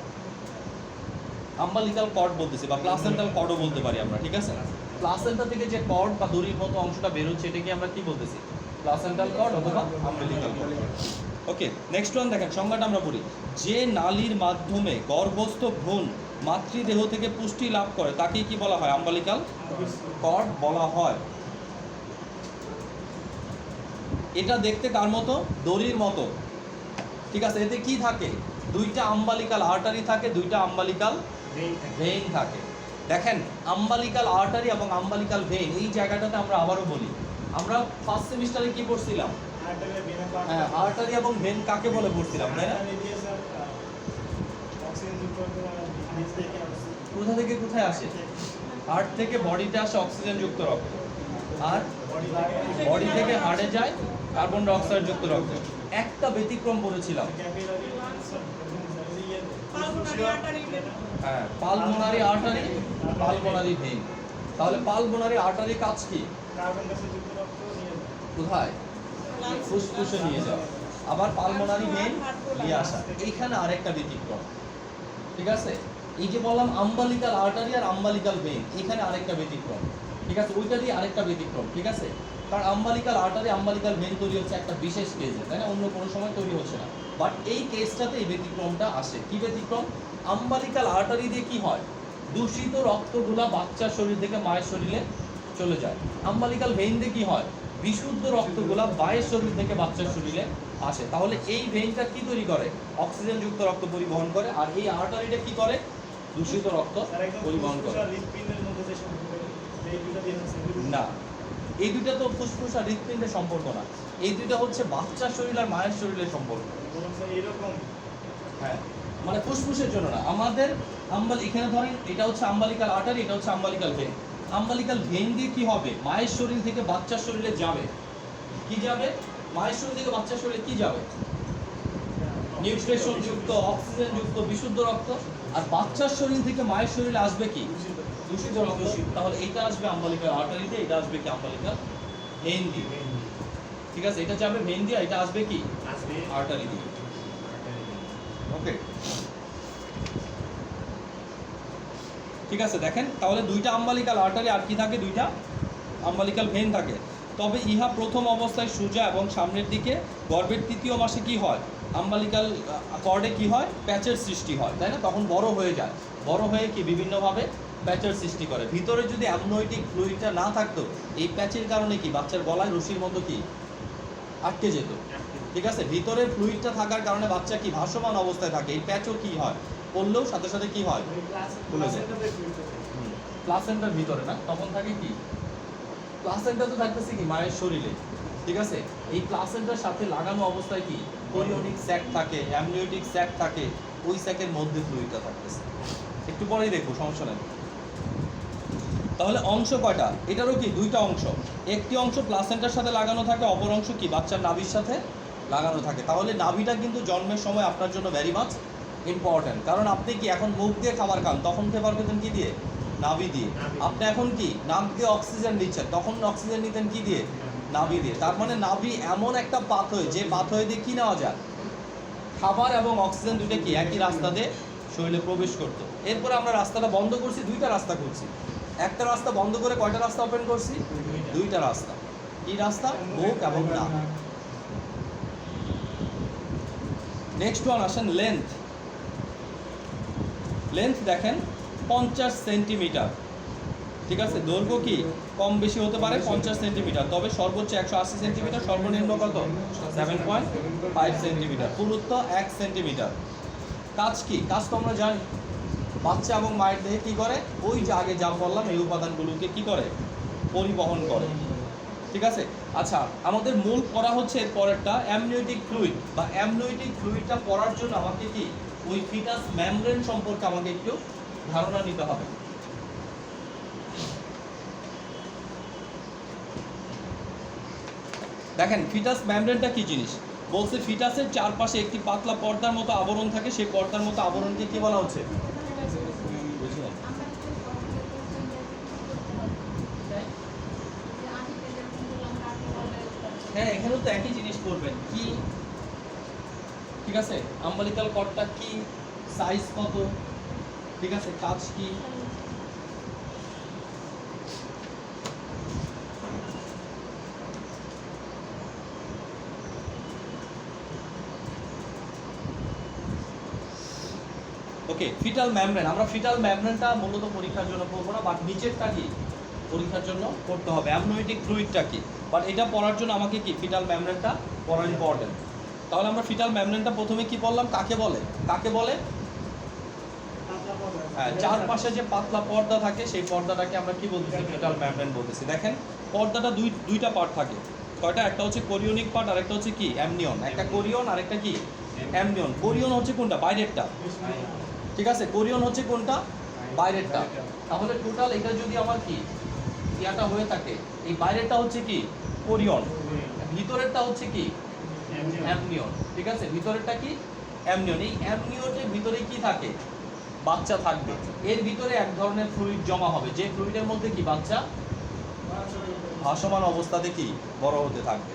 আম্বালিকাল কর্ড বলতেছি, বা প্লাসেন্টাল কর্ডও বলতে পারি আমরা, ঠিক আছে। প্লাসেন্টা থেকে যে কর্ড বা দড়ির মতো অংশটা বের হচ্ছে এটাকে আমরা কি বলতেছি? প্লাসেন্টাল কর্ড অথবা আম্বালিকাল কর্ড। ওকে, নেক্সট ওয়ান দেখেন, সংজ্ঞাটা আমরা পড়ি। যে নালীর মাধ্যমে গর্ভস্থ ভ্রূণ মাতৃদেহ থেকে পুষ্টি লাভ করে তাকেই কি বলা হয়? আম্বালিকাল কর্ড বলা হয়। এটা দেখতে কার মতো? দড়ির মতো, ঠিক আছে, এতে কি থাকে? দুইটা আম্বালিকাল আর্টারি থাকে, দুইটা আম্বালিকাল ভেইন থাকে। দেখেন আম্বালিকাল আর্টারি এবং আম্বালিকাল ভেইন এই জায়গাটাতে আমরা আবারও বলি, আমরা ফার্স্ট সেমিস্টারে কি পড়ছিলাম? হ্যাঁ, আর্টারি এবং ভেইন কাকে বলে পড়ছিলাম, তাই না? কোথা থেকে কোথায় আসে? হার্ট থেকে বডিতে আসে অক্সিজেন যুক্ত রক্ত, আর বডি থেকে হার্টে যায় কার্বন ডাই অক্সাইড যুক্ত রক্ত। একটা ব্যতিক্রম বলেছিলাম, হ্যাঁ, পালমোনারি আর্টারি, পালমোনারি ভেইন। তাহলে পালমোনারি আর্টারি কাজ কি? কোথায়? ফুসফুসে নিয়ে যাওয়া। আবার পালমোনারি ভেইন নিয়ে আসা। এইখানে আরেকটা ব্যতিক্রম, ঠিক আছে? এই যে বললাম আম্বালিকাল আর্টারি আর আম্বালিকাল ভেইন, এখানে আরেকটা ব্যতিক্রম, ঠিক আছে? ওইটা দিয়ে আরেকটা ব্যতিক্রম, ঠিক আছে? কারণ আম্বালিকাল আর্টারি আম্বালিকাল ভেইন তৈরি হচ্ছে একটা বিশেষ কেসে, তাই না? অন্য কোনো সময় তৈরি হচ্ছে না, বাট এই কেসটাতে এই ব্যতিক্রমটা আসে। কি ব্যতিক্রম? আম্বালিকাল আর্টারি দিয়ে কি হয়? দূষিত রক্তগুলা বাচ্চার শরীর থেকে মায়ের শরীরে চলে যায়। আম্বালিকাল ভেইন দিয়ে কি হয়? বিশুদ্ধ রক্তগুলা মায়ের শরীর থেকে বাচ্চার শরীরে আসে। তাহলে এই ভেইনটা কি তৈরি করে? অক্সিজেন যুক্ত রক্ত পরিবহন করে। আর এই আর্টারিটা কি করে? দূষিত রক্ত পরিবহন করে। না, এই দুইটা তো ফুসফুস আর হৃৎপিণ্ডের সম্পর্ক না, এই দুইটা হচ্ছে বাচ্চার শরীর আর মায়ের শরীরের সম্পর্ক। হ্যাঁ, মানে ফুসফুসের জন্য না। আমাদের এখানে ধরেন এটা হচ্ছে আম্বালিকাল আর্টারি, এটা হচ্ছে আম্বালিকাল ভেইন। আম্বালিকাল ভেইন দিয়ে কি হবে? মায়ের শরীর থেকে বাচ্চার শরীরে যাবে। কি যাবে? মায়ের শরীর থেকে বাচ্চার শরীরে কি যাবে? নিউট্রিশন যুক্ত, অক্সিজেন যুক্ত, বিশুদ্ধ রক্ত। আর বাচ্চার শরীর থেকে মায়ের শরীরে আসবে কি? দূষিত রক্ত। তাহলে এইটা আসবে আম্বালিকাল আর্টারিতে, এটা আসবে কি? আম্বালিকাল ভেইন দিয়ে। ঠিক আছে, এটা যাবে ভেইন দিয়ে, এটা আসবে কি? আর্টারি দিয়ে। ওকে, ঠিক আছে। দেখেন তাহলে দুইটা আম্বালিকাল আর্টারি আর কি থাকে? দুইটা আম্বালিকাল ভেইন থাকে। তবে ইহা প্রথম অবস্থায় সোজা এবং সামনের দিকে। গর্ভের তৃতীয় মাসে কি হয়? আম্বালিকাল কর্ডে কি হয়? প্যাচের সৃষ্টি হয়, তাই না? তখন বড় হয়ে যায়, বড় হয়ে কি বিভিন্নভাবে প্যাচের সৃষ্টি করে। ভিতরে যদি অ্যামনোয়েটিক ফ্লুইডটা না থাকতো, এই প্যাচের কারণে কি বাচ্চার গলায় রশির মতো কি আটকে যেত, ঠিক আছে? ভিতরের ফ্লুইডটা থাকার কারণে বাচ্চা কি ভাসমান অবস্থায় থাকে। এই প্যাচও কি হয়? পড়লেও সাথে সাথে কি হয়? খুলে যায়। প্লাসেন্টার ভিতরে না, তখন থাকে কি? প্লাসেন্টা তো থাকতেছে কি মায়ের শরীরে, ঠিক আছে? এই প্লাসেন্টার সাথে লাগানো অবস্থায় কি কোরিওনিক স্যাক থাকে, অ্যামনিওটিক স্যাক থাকে, ওই স্যাকের মধ্যে ফ্লুইডটা থাকতেছে। একটু পরেই দেখবো, সমস্যা নেই। তাহলে অংশ কয়টা? এটারও কি দুইটা অংশ। একটি অংশ প্লাসেন্টার সাথে লাগানো থাকে, অপর অংশ কি বাচ্চার নাভির সাথে লাগানো থাকে। তাহলে নাভিটা কিন্তু জন্মের সময় আপনার জন্য ভেরি মাচ ইম্পর্ট্যান্ট। কারণ আপনি কি এখন মুখ দিয়ে খাবার খান, তখন ফেভার পেতেন কি দিয়ে? নাভি দিয়ে। আপনি এখন কি নাক দিয়ে অক্সিজেন নিচ্ছেন, তখন অক্সিজেন নিতেন কি দিয়ে? নাভি দিয়ে। তার মানে নাভি এমন একটা পাথওয়ে, যে পাথওয়ে দিয়ে কি নেওয়া যায়? খাবার এবং অক্সিজেন দুইটা কি একই রাস্তা দিয়ে শরীরে প্রবেশ করতো। এরপরে আমরা রাস্তাটা বন্ধ করছি, দুইটা রাস্তা করছি। একটা রাস্তা বন্ধ করে কয়টা রাস্তা ওপেন করছি? দুইটা রাস্তা। কি রাস্তা? মুখ এবং নাক। নেক্সট ওয়ান আসেন লেন্থ। লেন্থ দেখেন 50 সেন্টিমিটার, ঠিক আছে? দৈর্ঘ্য কি কম বেশি হতে পারে 50 সেন্টিমিটার, তবে সর্বোচ্চ 180 সেন্টিমিটার, সর্বনিম্ন কত? 7.5 সেন্টিমিটার। পুরুত্ব 1 সেন্টিমিটার। কাজ কি? কাজ তো আমরা জানি, বাচ্চা এবং মায়ের দেহে কি করে? ওই যে আগে যা বললাম, এই উপাদানগুলোকে কি করে? পরিবহন করে, ঠিক আছে? আচ্ছা, আমাদের মূল পড়া হচ্ছে এর পরেরটা, অ্যামনিওটিক ফ্লুইড। বা অ্যামনিওটিক ফ্লুইডটা পড়ার জন্য আমাকে কি ওই ফিটাস মেমব্রেন সম্পর্কে আমাকে একটু ধারণা নিতে হবে। দেখেন ফিটাস মেমব্রেনটা কি জিনিস বলছে? ফিটাসের চারপাশে একটি পাতলা পর্দার মতো আবরণ থাকে। সেই পর্দার মতো আবরণকে কি বলা হচ্ছে? বুঝলেন? হ্যাঁ, এখানেও তো একই জিনিস করবেন কি, ঠিক আছে? আম্বালিকাল কর্ডটা কি, সাইজ কত, ঠিক আছে, কাজ কি। ওকে, ফিটাল মেমব্রেন। আমরা ফিটাল মেমব্রেনটা মূলত পরীক্ষার জন্য পড়বো না, বাট নিচেরটা কি পরীক্ষার জন্য পড়তে হবে। অ্যামনিওটিক ফ্লুইডটা কি, বাট এটা পড়ার জন্য আমাকে কি ফিটাল মেমব্রেনটা পড়া ইম্পর্টেন্ট। তাহলে আমরা ফিটাল মেমব্রেনটা প্রথমে কি বললাম, কাকে বলে? কাকে বলে? হ্যাঁ, চারপাশে যে পাতলা পর্দা থাকে সেই পর্দাটাকে আমরা কি বলতেছি? ফিটাল মেমব্রেন বলতেছি। দেখেন পর্দাটা দুইটা পার্ট থাকে। কয়টা? একটা হচ্ছে কোরিওনিক পার্ট আর একটা হচ্ছে কি অ্যামনিয়ন। একটা কোরিয়ন আর একটা কি অ্যামনিয়ন। কোরিয়ন হচ্ছে কোনটা? বাইরেরটা। ঠিক আছে, কোরিয়ন হচ্ছে কোনটা? বাইরেরটা। তাহলে টোটাল এটা যদি আমার কি ইয়াটা হয়ে থাকে, এই বাইরেরটা হচ্ছে কি কোরিয়ন, ভিতরেরটা হচ্ছে কি অ্যামনিয়ন। ঠিক আছে, ভিতরেরটা কি অ্যামনিয়ন। এই অ্যামনিয়নের ভিতরে কি থাকে? বাচ্চা থাকবে। এর ভিতরে এক ধরনের ফ্লুইড জমা হবে, যে ফ্লুইডের মধ্যে কি বাচ্চা ভাসমান অবস্থাতে কি বড় হতে থাকবে।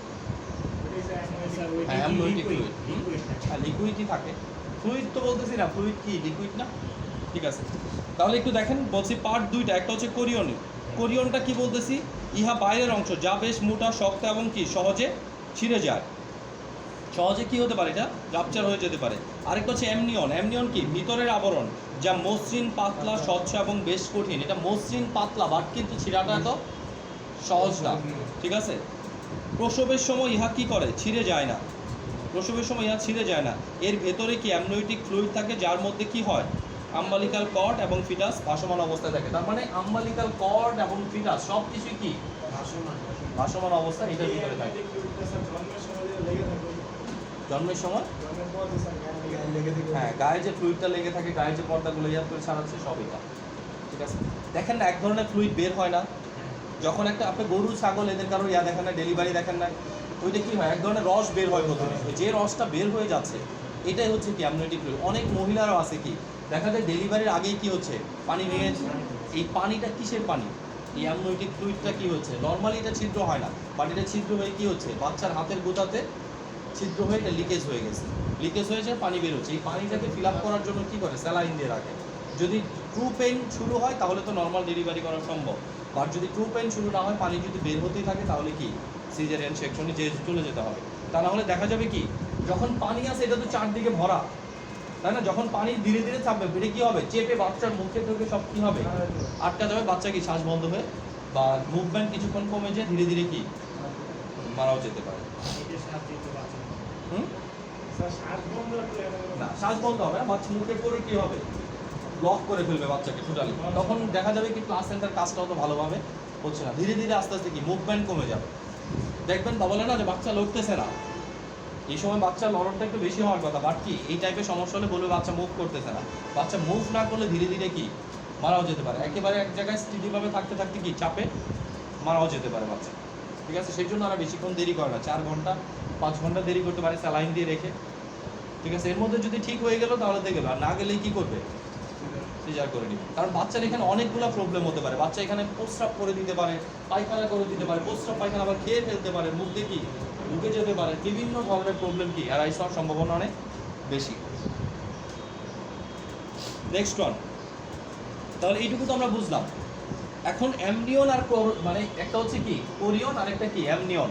হ্যাঁ, অ্যামনিয়টিক ফ্লুইড। হ্যাঁ, লিকুইডই থাকে। ফ্লুইড তো বলতেছি না, ফ্লুইড কি লিকুইড না? ঠিক আছে, তাহলে একটু দেখেন, বলছি পার্ট দুইটা। একটা হচ্ছে কোরিয়নি। কোরিয়নটা কি বলতেছি? ইহা বাইরের অংশ যা বেশ মোটা, শক্ত এবং কি সহজে ছিঁড়ে যায়। সহজে কি হতে পারে? এটা রাপচার হয়ে যেতে পারে। আরেকটা হচ্ছে অ্যামনিয়ন। অ্যামনিয়ন কি? ভিতরের আবরণ যা মসৃণ, পাতলা, স্বচ্ছ এবং বেশ কঠিন। এটা মসৃণ পাতলা, বাট কিন্তু ছিঁড়াটা তো সহজ না। ঠিক আছে, প্রসবের সময় ইহা কি করে? ছিঁড়ে যায় না। প্রসবের সময় ইহা ছিঁড়ে যায় না। এর ভেতরে কি অ্যামনিওটিক ফ্লুইড থাকে, যার মধ্যে কি হয়? আম্বালিকাল কর্ড এবং ফিটাস ভাসমান অবস্থায় থাকে। তার মানে আম্বালিকাল কর্ড এবং ফিটাস সব কিছুই কি ভাসমান অবস্থায় এটার ভিতরে থাকে। জন্মের সময় হ্যাঁ, গায়ে যে ফ্লুইডটা লেগে থাকে, গায়ে যে পর্দাগুলো ইয়ার করে ছাড়াচ্ছে সব এটা। ঠিক আছে, দেখেন না এক ধরনের ফ্লুইড বের হয় না যখন একটা আপনি গরু, ছাগল এদের কারো ইয়া দেখেন না, ডেলিভারি দেখেন না, ওইটা কি হয়? এক ধরনের রস বের হয় প্রথমে। যে রসটা বের হয়ে যাচ্ছে এটাই হচ্ছে কি অ্যামনিওটিক ফ্লুইড। অনেক মহিলারও আছে কি দেখা যায় ডেলিভারির আগেই কি হচ্ছে? পানি ভেঙেছে। এই পানিটা কিসের পানি? এই অ্যামনিওটিক ফ্লুইডটা কি হচ্ছে? নর্মালি এটা ছিদ্র হয় না, বাট এটা ছিদ্র হয়ে কি হচ্ছে? বাচ্চার হাতের গোটাতে ছিদ্র হয়ে এটা লিকেজ হয়ে গেছে। লিকেজ হয়েছে, পানি বের হচ্ছে। এই পানিটাকে ফিল আপ করার জন্য কি করে? স্যালাইন দিয়ে রাখে। যদি ট্রু পেইন শুরু হয় তাহলে তো নর্মাল ডেলিভারি করা সম্ভব, বাট যদি ট্রু পেইন শুরু না হয়, পানি যদি বের হতেই থাকে, তাহলে কি সিজারিয়ান সেকশনে চলে যেতে হবে। তা না হলে দেখা যাবে কি যখন পানি আসে এটা তো চারদিকে ভরা, তাই না? যখন পানি ধীরে ধীরে চাপবে, বেড়ে কি হবে? চেপে বাচ্চার মুখে ঢুকে সব কি হবে? আটকা যাবে। বাচ্চা কি শ্বাস বন্ধ হয়ে বা মুভমেন্ট কিছুক্ষণ কমে যায়, ধীরে ধীরে কি মারাও যেতে পারে। না, শ্বাস বন্ধ হবে না, বাচ্চা মুখে পড়ে কি হবে? লক করে ফেলবে বাচ্চাকে টোটালি। তখন দেখা যাবে কি প্লাসেন্টার কাজটা অত ভালোভাবে হচ্ছে না। ধীরে ধীরে আস্তে আস্তে কি মুভমেন্ট কমে যাবে। দেখবেন বা বলে না যে বাচ্চা লড়তেছে না, এই সময় বাচ্চা লড়নটা একটু বেশি হওয়ার কথা, বাট কি এই টাইপের সমস্যা হলে বলবে বাচ্চা মুভ করতেছে না। বাচ্চা মুভ না করলে ধীরে ধীরে কি মারাও যেতে পারে। একেবারে এক জায়গায় স্থিতিভাবে থাকতে থাকতে কি চাপে মারাও যেতে পারে বাচ্চা। ঠিক আছে, সেই জন্য আমরা বেশিক্ষণ দেরি করে না, 4 ঘন্টা 5 ঘন্টা দেরি করতে পারে স্যালাইন দিয়ে রেখে। ঠিক আছে, এর মধ্যে যদি ঠিক হয়ে গেল তাহলে দেখে, আর না গেলেই কি করবে? সিজার করে নিবে। কারণ বাচ্চার এখানে অনেকগুলো প্রবলেম হতে পারে। বাচ্চা এখানে প্রস্রাব করে দিতে পারে, পায়খানা করে দিতে পারে, প্রস্রাব পায়খানা আবার খেয়ে ফেলতে পারে, মুখ দিয়ে কি ঢুকে যেতে পারে। বিভিন্ন ধরনের প্রবলেম কি অ্যারাইজ হওয়ার সম্ভাবনা অনেক বেশি। নেক্সট ওয়ান, তাহলে এইটুকু তো আমরা বুঝলাম। এখন অ্যামনিয়ন আর মানে একটা হচ্ছে কি কোরিয়ন আর একটা কি অ্যামনিয়ন।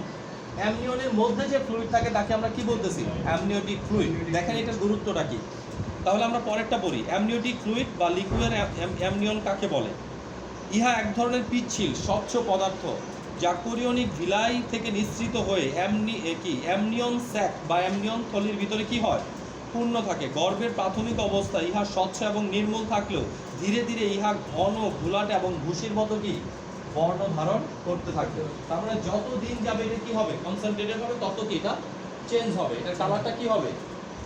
অ্যামনিয়নের মধ্যে যে ফ্লুইড থাকে তাকে আমরা কি বলতেছি? Amniotic fluid. দেখেন এটার গুরুত্বটা কি। তাহলে আমরা পরেরটা পড়ি। অ্যামনিওটিক ফ্লুইড বা লিকুইড অ্যামনিয়ন কাকে বলে? ইহা এক ধরনের পিচ্ছিল স্বচ্ছ পদার্থ যা কোরিয়নিক ভিলাই থেকে নিঃসৃত হয়ে অ্যামনিয়ন স্যাক বা অ্যামনিয়ন থলির ভিতরে কি হয়? পূর্ণ থাকে। গর্ভের প্রাথমিক অবস্থায় ইহা স্বচ্ছ এবং নির্মল থাকলেও ধীরে ধীরে ইহা ঘন, ঘোলাটে এবং ভুসির মতো কি বর্ণ ধারণ করতে থাকবে। তার মানে যত দিন যাবে এটা কি হবে? কনসেন্ট্রেটেড হবে, তত কি এটা চেঞ্জ হবে, এটা কালারটা কি হবে?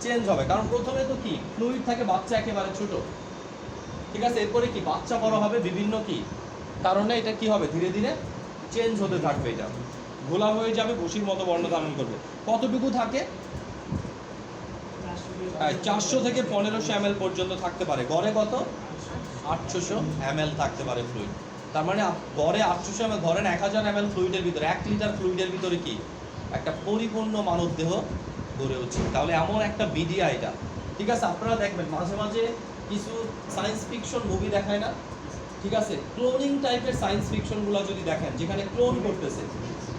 চেঞ্জ হবে। কারণ প্রথমে তো কি ফ্লুইড থাকে, বাচ্চা একেবারে ছোট। ঠিক আছে, এরপরে কি বাচ্চা বড় হবে, বিভিন্ন কি কারণে এটা কি হবে? ধীরে ধীরে চেঞ্জ হতে থাকবে। এটা ঘোলা হয়ে যাবে, ভুসির মতো বর্ণ ধারণ করবে। কতটুকু থাকে? 400 থেকে 1500 ml পর্যন্ত থাকতে পারে। গড়ে কত? 800 ml থাকতে পারে ফ্লুইড। তার মানে গড়ে 800 ml, ধরেন 1000 ml ফ্লুইডের ভিতরে 1 লিটার ফ্লুইডের ভিতরে কি একটা পরিপূর্ণ মানব দেহ গড়ে উঠছে। তাহলে এমন একটা মিডিয়া এটা। ঠিক আছে, আপনারা দেখবেন মাঝে মাঝে কিছু সায়েন্স ফিকশন মুভি দেখায় না? ঠিক আছে, ক্লোনিং টাইপের সায়েন্স ফিকশনগুলো যদি দেখেন, যেখানে ক্লোন করতেছে,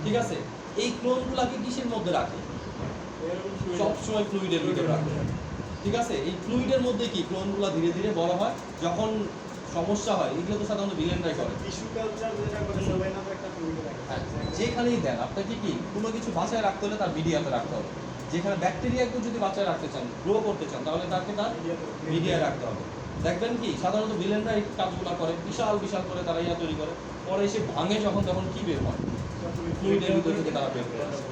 ঠিক আছে, এই ক্লোনগুলোকে কিসের মধ্যে রাখে? সবসময় ফ্লুইডের ভিতরে রাখে। ঠিক আছে, এই ফ্লুইডের মধ্যে কি ক্লোনগুলো ধীরে ধীরে বড় হয়। যখন সমস্যা হয়, এগুলো তো সাধারণত ভিলেনরাই করে। যেখানেই দেন আপনাকে কি কোনো কিছু বাসায় রাখতে হলে তার মিডিয়াতে রাখতে হবে। যেখানে ব্যাকটেরিয়াকে যদি বাচ্চায় রাখতে চান, গ্রো করতে চান, তাহলে তাকে তার মিডিয়ায় রাখতে হবে। দেখবেন কি সাধারণত ভিলেনরা এই কাজগুলো করে, বিশাল বিশাল করে তারা ইয়া তৈরি করে, পরে এসে ভাঙে যখন তখন কি বের হয়, ফ্লুইডের ভিতর থেকে তারা বের করে আসে।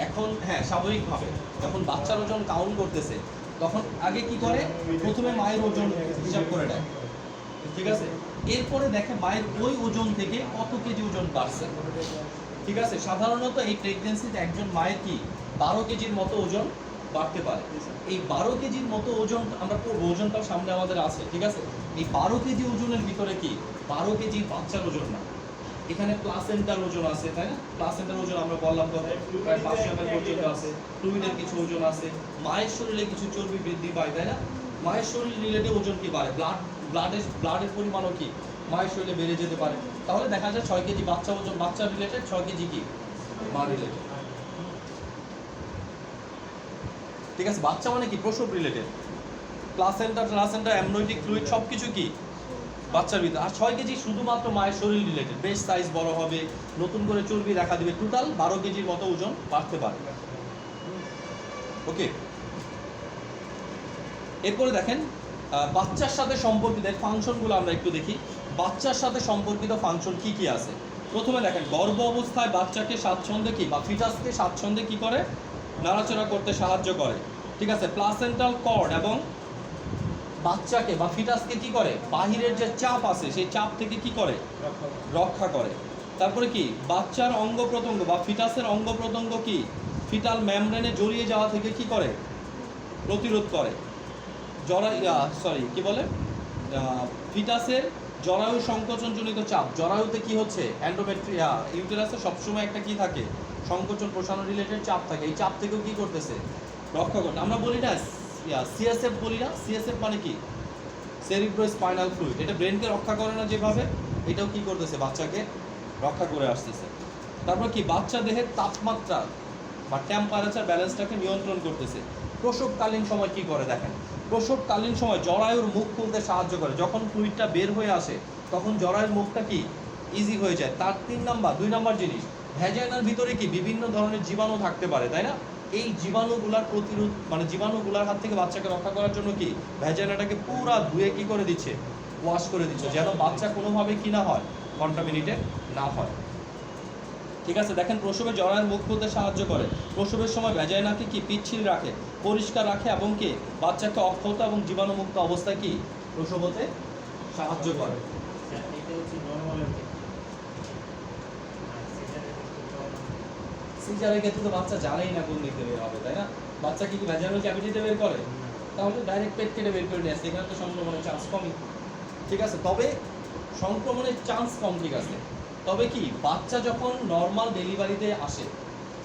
এখন হ্যাঁ, স্বাভাবিকভাবে যখন বাচ্চার ওজন কাউন্ট করতেছে তখন আগে কি করে, প্রথমে মায়ের ওজন হিসাব করে নেয়, ঠিক আছে, এরপরে দেখে মায়ের ওই ওজন থেকে কত কেজি ওজন বাড়ছে, ঠিক আছে। সাধারণত এই প্রেগনেন্সিতে একজন মায়ের কি 12 কেজির মতো ওজন বাড়তে পারে। এই 12 কেজির মতো ওজন আমরা পড়বো, ওজনটাও সামনে আমাদের আছে, ঠিক আছে। এই 12 কেজি ওজনের ভিতরে কি 12 কেজি বাচ্চার ওজন না, এখানে প্লাসেন্টার ওজন আছে, তাই না? প্লাসেন্টার ওজন আমরা বললাম তো প্রায় 500 ml পর্যন্ত আছে, ফ্লুইডের কিছু ওজন আছে, মায়ের শরীরে কিছু চর্বি বৃদ্ধি পায়, তাই না? মায়ের শরীর রিলেটেড ওজন কি বাড়ে, ব্লাডের পরিমাণও কি মায়ের শরীরে বেড়ে যেতে পারে। তাহলে দেখা যায় 6 কেজি বাচ্চা ওজন, বাচ্চা রিলেটেড, 6 কেজি কি মা রিলেটেড, ঠিক আছে। বাচ্চা মানে কি প্রসব রিলেটেড, প্লাসেন্টা অ্যামনোয়েটিক ফ্লুইড সবকিছু কি বাচ্চার ভিতরে। আর 6 কেজি শুধুমাত্র মায়ের শরীর রিলেটেড, বেশ সাইজ বড় হবে, নতুন করে চর্বি দেখা দিবে, টোটাল 12 কেজির মতো ওজন বাড়তে পারে। ওকে, এরপরে দেখেন বাচ্চার সাথে সম্পর্কিত ফাংশনগুলো আমরা একটু দেখি। বাচ্চার সাথে সম্পর্কিত ফাংশন কি কি আছে। প্রথমে দেখেন গর্ভ অবস্থায় বাচ্চাকে স্বাচ্ছন্দ্যে কি বা ফিটাসকে স্বাচ্ছন্দ্যে কি করে, নাড়াচাড়া করতে সাহায্য করে, ঠিক আছে। প্লাসেন্টাল কর্ড এবং বাচ্চাকে বা ফিটাসকে কি করে, বাহিরের যে চাপ আছে সেই চাপ থেকে কি করে, রক্ষা করে। তারপরে কি বাচ্চার অঙ্গ প্রত্যঙ্গ বা ফিটাসের অঙ্গ প্রত্যঙ্গ কি ফিটাল মেমব্রেনে জড়িয়ে যাওয়া থেকে কি করে, প্রতিরোধ করে। ফিটাসের জরায়ু সংকোচনজনিত চাপ, জরায়ুতে কি হচ্ছে, এন্ডোমেট্রিয়া ইউটেরাসে সবসময় একটা কি থাকে, সংকোচন প্রসারণ রিলেটেড চাপ থাকে, এই চাপ থেকেও কি করতেছে, রক্ষা করতে। আমরা বলি না সিএসএফ বলি না, সিএসএফ মানে কি সেরিব্রোস্পাইনাল ফ্লুইড, এটা ব্রেনকে রক্ষা করে না যেভাবে, এটাও কি করতেছে, বাচ্চাকে রক্ষা করে আসতেছে। তারপর কি বাচ্চা দেহের তাপমাত্রা বা টেম্পারেচার ব্যালেন্সটাকে নিয়ন্ত্রণ করতেছে। প্রসবকালীন সময় কি করে দেখেন, প্রসবকালীন সময় জরায়ুর মুখ খুলতে সাহায্য করে, যখন ফ্লুইডটা বের হয়ে আসে তখন জরায়ুর মুখটা কি ইজি হয়ে যায়। তার 2 নম্বর জিনিস, ভ্যাজাইনার ভিতরে কি বিভিন্ন ধরনের জীবাণু থাকতে পারে, তাই না? এই জীবাণুগুলার প্রতিরোধ মানে জীবাণুগুলার হাত থেকে বাচ্চাকে রক্ষা করার জন্য কি ভ্যাজাইনাটাকে পুরা ধুয়ে কি করে দিচ্ছে, ওয়াশ করে দিচ্ছে, যেন বাচ্চা কোনোভাবে কি না হয়, কন্টামিনেটেড না হয়, ঠিক আছে। দেখেন প্রসবে জরায়ুর মুখ খুলতে সাহায্য করে, প্রসবের সময় ভ্যাজাইনাকে কি পিচ্ছিল রাখে, পরিষ্কার রাখে এবং কি বাচ্চাকে অক্ষত এবং জীবাণুমুক্ত অবস্থায় কি প্রসব হতে সাহায্য করে। সিজারের ক্ষেত্রে তো বাচ্চা জানেই না কোন দিক থেকে বের হবে, তাই না? বাচ্চা কি ভ্যাজাইনাল ক্যাভিটিতে বের করে, তাহলে ডাইরেক্ট পেট কেটে বের করে নিয়ে আসে, এখানে তো সংক্রমণের চান্স কমই, ঠিক আছে। তবে সংক্রমণের চান্স কম, ঠিক আছে। তবে কি বাচ্চা যখন নর্মাল ডেলিভারিতে আসে,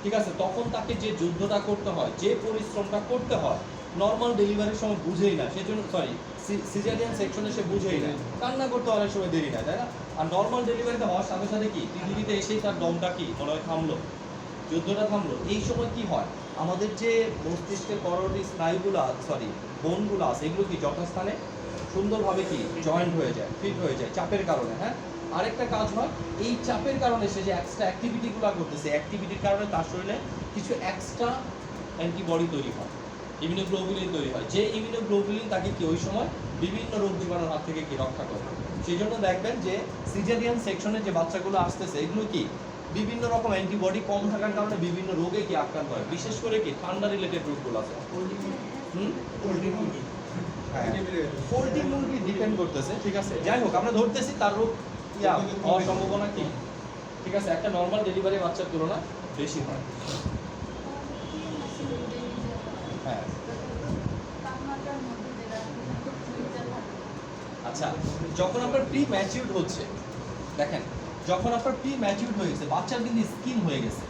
ঠিক আছে, তখন তাকে যে যুদ্ধটা করতে হয়, যে পরিশ্রমটা করতে হয়, নর্মাল ডেলিভারির সময় বুঝেই না, সেজন্য সিজারিয়ান সেকশনে সে বুঝেই না, কান্না করতে অনেক সময় দেরি না, তাই না? আর নর্মাল ডেলিভারিতে হওয়ার সাথে সাথে কি পৃথিবীতে এসেই তার দমটা কি মনে হয় থামলো, যুদ্ধটা থামলো। এই সময় কি হয়, আমাদের যে মস্তিষ্কের করোনারি স্নায়ুগুলো বোনগুলো আছে, এগুলো কি যথাস্থানে সুন্দরভাবে কি জয়েন্ট হয়ে যায়, ফিট হয়ে যায় চাপের কারণে। হ্যাঁ, আরেকটা কাজ হয়, এই চাপের কারণে সে যে এক্সট্রা অ্যাক্টিভিটিগুলো করতেছে, অ্যাক্টিভিটির কারণে তার শরীরে কিছু এক্সট্রা অ্যান্টিবডি তৈরি হয়, ইমিউনোগ্লোবুলিন তৈরি হয়, যে ইমিউনোগ্লোবুলিন তাকে কি ওই সময় বিভিন্ন রোগ জীবাণুর হাত থেকে কি রক্ষা করে। সেই জন্য দেখবেন যে সিজারিয়ান সেকশনে যে বাচ্চাগুলো আসতেছে, এগুলো কি বিভিন্ন রকম অ্যান্টিবডি কম থাকার কারণে বিভিন্ন রোগে কি আক্রান্ত হয়, বিশেষ করে কি ঠান্ডা রিলেটেড রোগগুলো আছে। পোল্ট্রি মুরগি ডিপেন্ড করতেছে, ঠিক আছে। যাই হোক, আমরা ধরতেছি তার রোগ হওয়ার সম্ভাবনা কি, ঠিক আছে, একটা নর্মাল ডেলিভারি বাচ্চার তুলনায় বেশি হয়। হ্যাঁ, আচ্ছা, যখন আপনার প্রি ম্যাচিউরড হচ্ছে, দেখেন যখন আপনার প্রি ম্যাচিউরড হয়ে গেছে, বাচ্চার কিন্তু স্কিন হয়ে গেছে,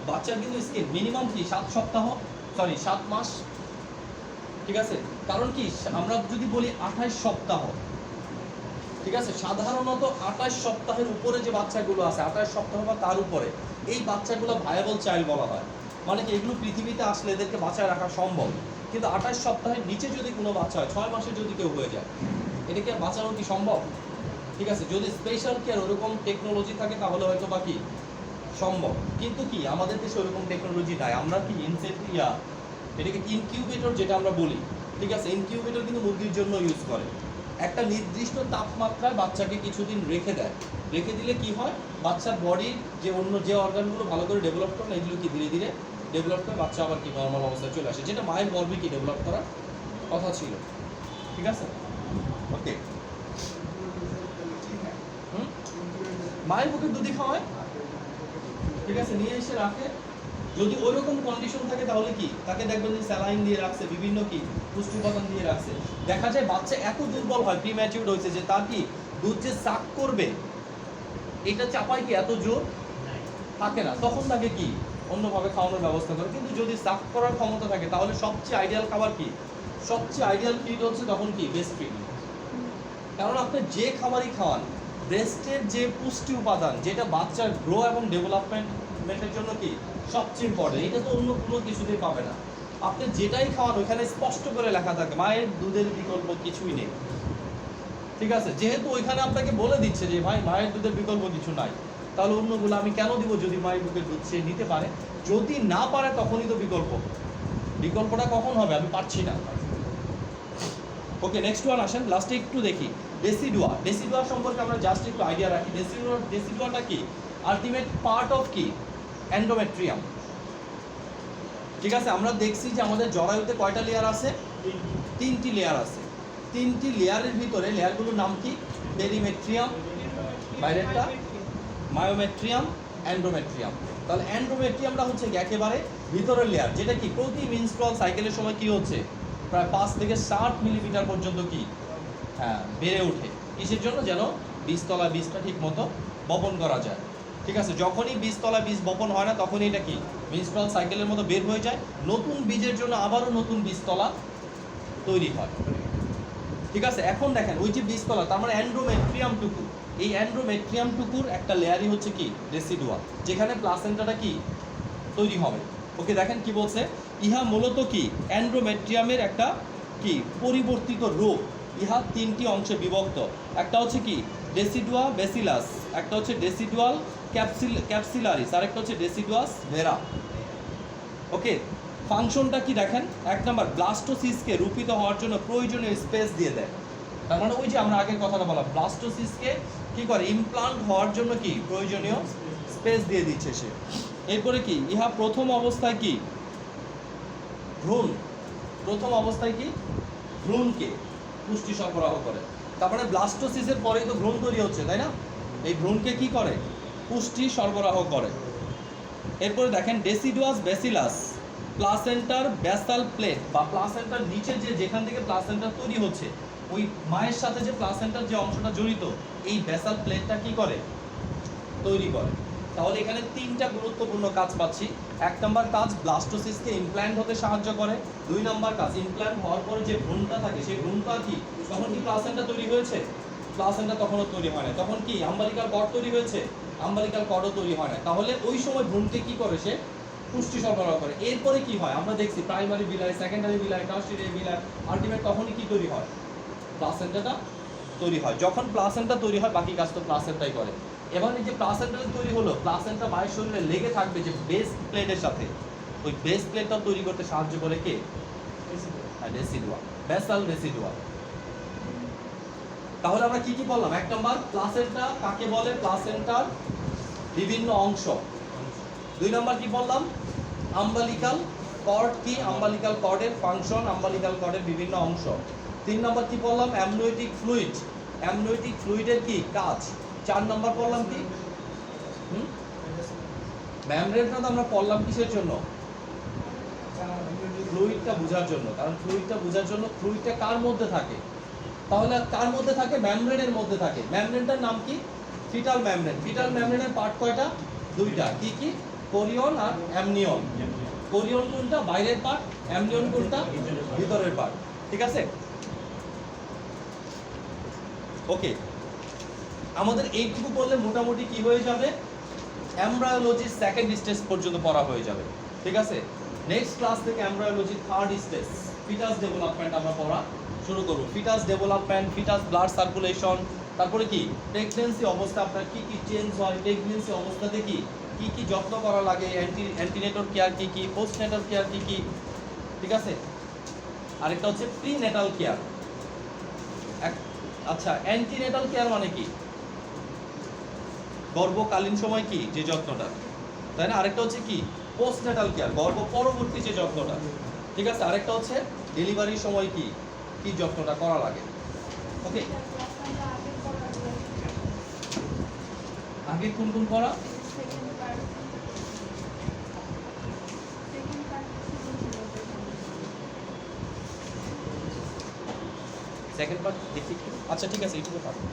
বাচ্চার কিন্তু স্কিন মিনিমাম কি 7 মাস, ঠিক আছে। কারণ কি আমরা যদি বলি 28 সপ্তাহ, ঠিক আছে, সাধারণত 28 সপ্তাহের উপরে যে বাচ্চাগুলো আছে, 28 সপ্তাহ বা তার উপরে, এই বাচ্চাগুলো ভায়াবল চাইল্ড বলা হয়। মানে কি এগুলো পৃথিবীতে আসলে এদেরকে বাঁচায় রাখা সম্ভব, কিন্তু 28 সপ্তাহের নিচে যদি কোনো বাচ্চা হয়, 6 মাসে যদি কেউ হয়ে যায়, এটাকে বাঁচানো কি সম্ভব? ঠিক আছে, যদি স্পেশাল কেয়ার ওরকম টেকনোলজি থাকে তাহলে হয়তো বা কি সম্ভব, কিন্তু কি আমাদের দেশে ওরকম টেকনোলজি নাই। আমরা কি এটাকে ইনকিউবেটর যেটা আমরা বলি, ঠিক আছে, ইনকিউবেটর কিন্তু মুরগির জন্য ইউজ করে। একটা নির্দিষ্ট তাপমাত্রায় বাচ্চাকে কিছুদিন রেখে দেয়, রেখে দিলে কি হয়, বাচ্চার বডির যে অন্য যে অর্গানগুলো ভালো করে ডেভেলপ করে না, এগুলো কি ধীরে ধীরে ডেভেলপ করে বাচ্চা আবার কি নর্মাল অবস্থায় চলে আসে, যেটা মায়ের গর্ভে কি ডেভেলপ করার কথা ছিল। ঠিক আছে, ওকে। মায়ের বুকের দুধই খাওয়ায়, ঠিক আছে, নিয়ে এসে রাখে। যদি ওইরকম কন্ডিশন থাকে তাহলে কি তাকে দেখবেন যে স্যালাইন দিয়ে রাখছে, বিভিন্ন কি পুষ্টি উপাদান দিয়ে রাখছে। দেখা যায় বাচ্চা এত দুর্বল হয়, প্রিম্যাচিউরড হয়েছে, যে তার কি দুধ যে সাক করবে এটা চাপায় কি এত জোর থাকে না, তখন তাকে কি অন্যভাবে খাওয়ানোর ব্যবস্থা করে। কিন্তু যদি সাক করার ক্ষমতা থাকে তাহলে সবচেয়ে আইডিয়াল খাবার কি, সবচেয়ে আইডিয়াল ফিড হচ্ছে তখন কি ব্রেস্ট ফিড। কারণ আপনি যে খাবারই খাওয়ান, ব্রেস্টের যে পুষ্টি উপাদান যেটা বাচ্চার গ্রো এবং ডেভেলপমেন্টের জন্য কি সবচেয়ে ইম্পর্টেন্ট, এটা তো অন্য কোনো কিছুতেই পাবে না। আপনি যেটাই খাওয়ান ওইখানে স্পষ্ট করে লেখা থাকে মায়ের দুধের বিকল্প কিছুই নেই। ঠিক আছে, যেহেতু ওইখানে আপনাকে বলে দিচ্ছে যে ভাই মায়ের দুধের বিকল্প কিছু নাই, তাহলে অন্যগুলো আমি কেন দিব? যদি মায়ের বুকের দুধ সে নিতে পারে, যদি না পারে তখনই তো বিকল্পটা কখন হবে? আমি পারছি না। ওকে, নেক্সট ওয়ান আসেন, লাস্টে একটু দেখি ডেসিডুয়া সম্পর্কে আমরা জাস্ট একটু আইডিয়া রাখি। ডেসিডুয়াটা কি? আলটিমেট পার্ট অফ কি এন্ডোমেট্রিয়াম। ঠিক আছে, আমরা দেখছি যে আমাদের জরায়ুতে কয়টা লেয়ার আছে? 3টি লেয়ার আছে। 3টি লেয়ারের ভিতরে লেয়ারগুলোর নাম কি? পেরিমেট্রিয়াম বাইরেরটা, মায়োমেট্রিয়াম, এন্ডোমেট্রিয়াম। তাহলে এন্ডোমেট্রিয়ামটা হচ্ছে একেবারে ভিতরের লেয়ার, যেটা কি প্রতি মেনস্ট্রুয়াল সাইকেলের সময় কি হচ্ছে প্রায় 5 থেকে 7 মিলিমিটার পর্যন্ত কি বেড়ে ওঠে। কিসের জন্য? যেন বীজতলা বীজটা ঠিক মতো বপন করা যায়। ঠিক আছে, যখনই বীজতলা বীজ বপন হয় না তখনই এটা কি মেনস্ট্রুয়াল সাইকেলের মতো বের হয়ে যায়, নতুন বীজের জন্য আবারও নতুন বীজতলা তৈরি হয়। ঠিক আছে, এখন দেখেন ওই যে বীজতলা, তার মানে এন্ডোমেট্রিয়ামটুকু, এই এন্ডোমেট্রিয়ামটুকুর একটা লেয়ারই হচ্ছে কি রেসিডুয়া, যেখানে প্লাসেন্টাটা কি তৈরি হবে। ওকে, দেখেন কি বলছে, ইহা মূলত কি এন্ডোমেট্রিয়ামের একটা কি পরিবর্তিত রূপ। ইহা 3টি অংশে বিভক্ত, একটা হচ্ছে কি ডেসিডুয়া বেসিলাস, একটা হচ্ছে ডেসিডুয়াল ক্যাপসিলারিস, আর একটা হচ্ছে ডেসিডুয়াস ভেরা। ওকে, ফাংশনটা কি দেখেন, 1 নাম্বার ব্লাস্টোসিসকে রূপিত হওয়ার জন্য প্রয়োজনীয় স্পেস দিয়ে দেয়। তার মানে ওই যে আমরা আগের কথাটা বললাম, ব্লাস্টোসিসকে কি করে ইমপ্লান্ট হওয়ার জন্য কি প্রয়োজনীয় স্পেস দিয়ে দিচ্ছে সে। এরপরে কি ইহা প্রথম অবস্থায় কি ভ্রূণকে পুষ্টি সরবরাহ করে। তার মানে ব্লাস্টোসিসের পরেই তো ভ্রূণ তৈরি হচ্ছে, তাই না? এই ভ্রূণকে কি করে? পুষ্টি সরবরাহ করে। এরপরে দেখেন ডেসিডুয়াস বেসিলাস, প্লাসেন্টার ব্যাসাল প্লেট বা প্লাসেন্টার নিচে যেখান থেকে প্লাসেন্টার তৈরি হচ্ছে, ওই মায়ের সাথে যে প্লাসেন্টার যে অংশটা জড়িত, এই ব্যাসাল প্লেটটা কি করে? তৈরি করে। তাহলে এখানে 3টা গুরুত্বপূর্ণ কাজ পাচ্ছি। 1 নম্বর কাজ ব্লাস্টোসিসকে ইমপ্ল্যান্ট হতে সাহায্য করে। 2 নম্বর কাজ ইমপ্ল্যান্ট হওয়ার পরে যে ভ্রূণটা থাকে সেই ভ্রূণটা কি তখন কি প্লাসেন্টা তৈরি হয়েছে? প্লাসেন্টা তখনও তৈরি হয় না। তখন কি আম্বালিকাল কর্ড তৈরি হয়েছে? আম্বালিকাল কর্ডও তৈরি হয় না। তাহলে ওই সময় ভ্রূণকে কি করে? সে পুষ্টি সরবরাহ করে। এরপরে কি হয় আমরা দেখছি, প্রাইমারি বিলাই, সেকেন্ডারি বিলাই, টার্সিয়ারি বিলাই, আলটিমেট তখনই কি তৈরি হয়? প্লাসেন্টাটা তৈরি হয়। যখন প্লাসেন্টা তৈরি হয় বাকি কাজ তো প্লাসেন্টাই করে। এবার এই যে প্লাসেন্টা তৈরি হলো, প্লাসেন্টা মায়ের শরীরে লেগে থাকবে যে বেস প্লেটের সাথে, ওই বেস প্লেটটা তৈরি করতে সাহায্য করে কে? ডেসিডুয়া, বেসাল ডেসিডুয়া। তাহলে আমরা কি কি বললাম? 1 নাম্বার প্লাসেন্টা কাকে বলে? প্লাসেন্টার বিভিন্ন অংশ। 2 নাম্বার কি বললাম? আম্বালিকাল কর্ড কি? আম্বালিকাল কর্ডের ফাংশন, আম্বালিকাল কর্ডের বিভিন্ন অংশ। 3 নাম্বার কি বললাম? অ্যামনিওটিক ফ্লুইড, অ্যামনিওটিক ফ্লুইডের কি কাজ। 4 নাম্বার পড়লাম কি? মেমব্রেনটা তো আমরা পড়লাম কিসের জন্য? ফ্লুইডটা বোঝার জন্য। কারণ ফ্লুইডটা বোঝার জন্য, ফ্লুইডটা কার মধ্যে থাকে? তাহলে কার মধ্যে থাকে? মেমব্রেনের মধ্যে থাকে। মেমব্রেনটার নাম কি? Fetal membrane. ফিটাল মেমব্রেনের পার্ট কয়টা? 2টা। কি কি? কোরিয়ন আর অ্যামনিয়ন। কোরিয়ন কোনটা? বাইরের পার্ট। অ্যামনিয়ন কোনটা? ভিতরের পার্ট। ঠিক আছে, ওকে। আমাদের এইটুকু পড়লে মোটামুটি কি হয়ে যাবে? এমব্রায়োলজির 2nd স্টেজ পর্যন্ত পড়া হয়ে যাবে। ঠিক আছে, নেক্সট ক্লাস থেকে এমব্রায়োলজির 3rd স্টেজ ফিটাস ডেভেলপমেন্ট আমরা পড়া শুরু করব। Fetus development, fetus blood circulation, তারপরে কি প্রেগন্যান্সি অবস্থা আপনার কি কি চেঞ্জ হয়, প্রেগন্যান্সি অবস্থাতে কি কি কি যত্ন করা লাগে, অ্যান্টিনেটাল কেয়ার কি কি, পোস্টনেটাল কেয়ার কি কি, ঠিক আছে। আরেকটা হচ্ছে প্রিনেটাল কেয়ার। আচ্ছা, অ্যান্টিনেটাল কেয়ার মানে কি? গর্ভকালীন সময় কি যে যত্নটা, তাই না? আরেকটা হচ্ছে কি পোস্টনেটাল কেয়ার, গর্ভ পরবর্তী যে যত্নটা, ঠিক আছে। আরেকটা হচ্ছে ডেলিভারির সময় কি কি যত্নটা করা লাগে। ওকে, আগে কোন কোন করা? সেকেন্ড পার্ট দেখি একটু। আচ্ছা ঠিক আছে, এইটুকু পারবো।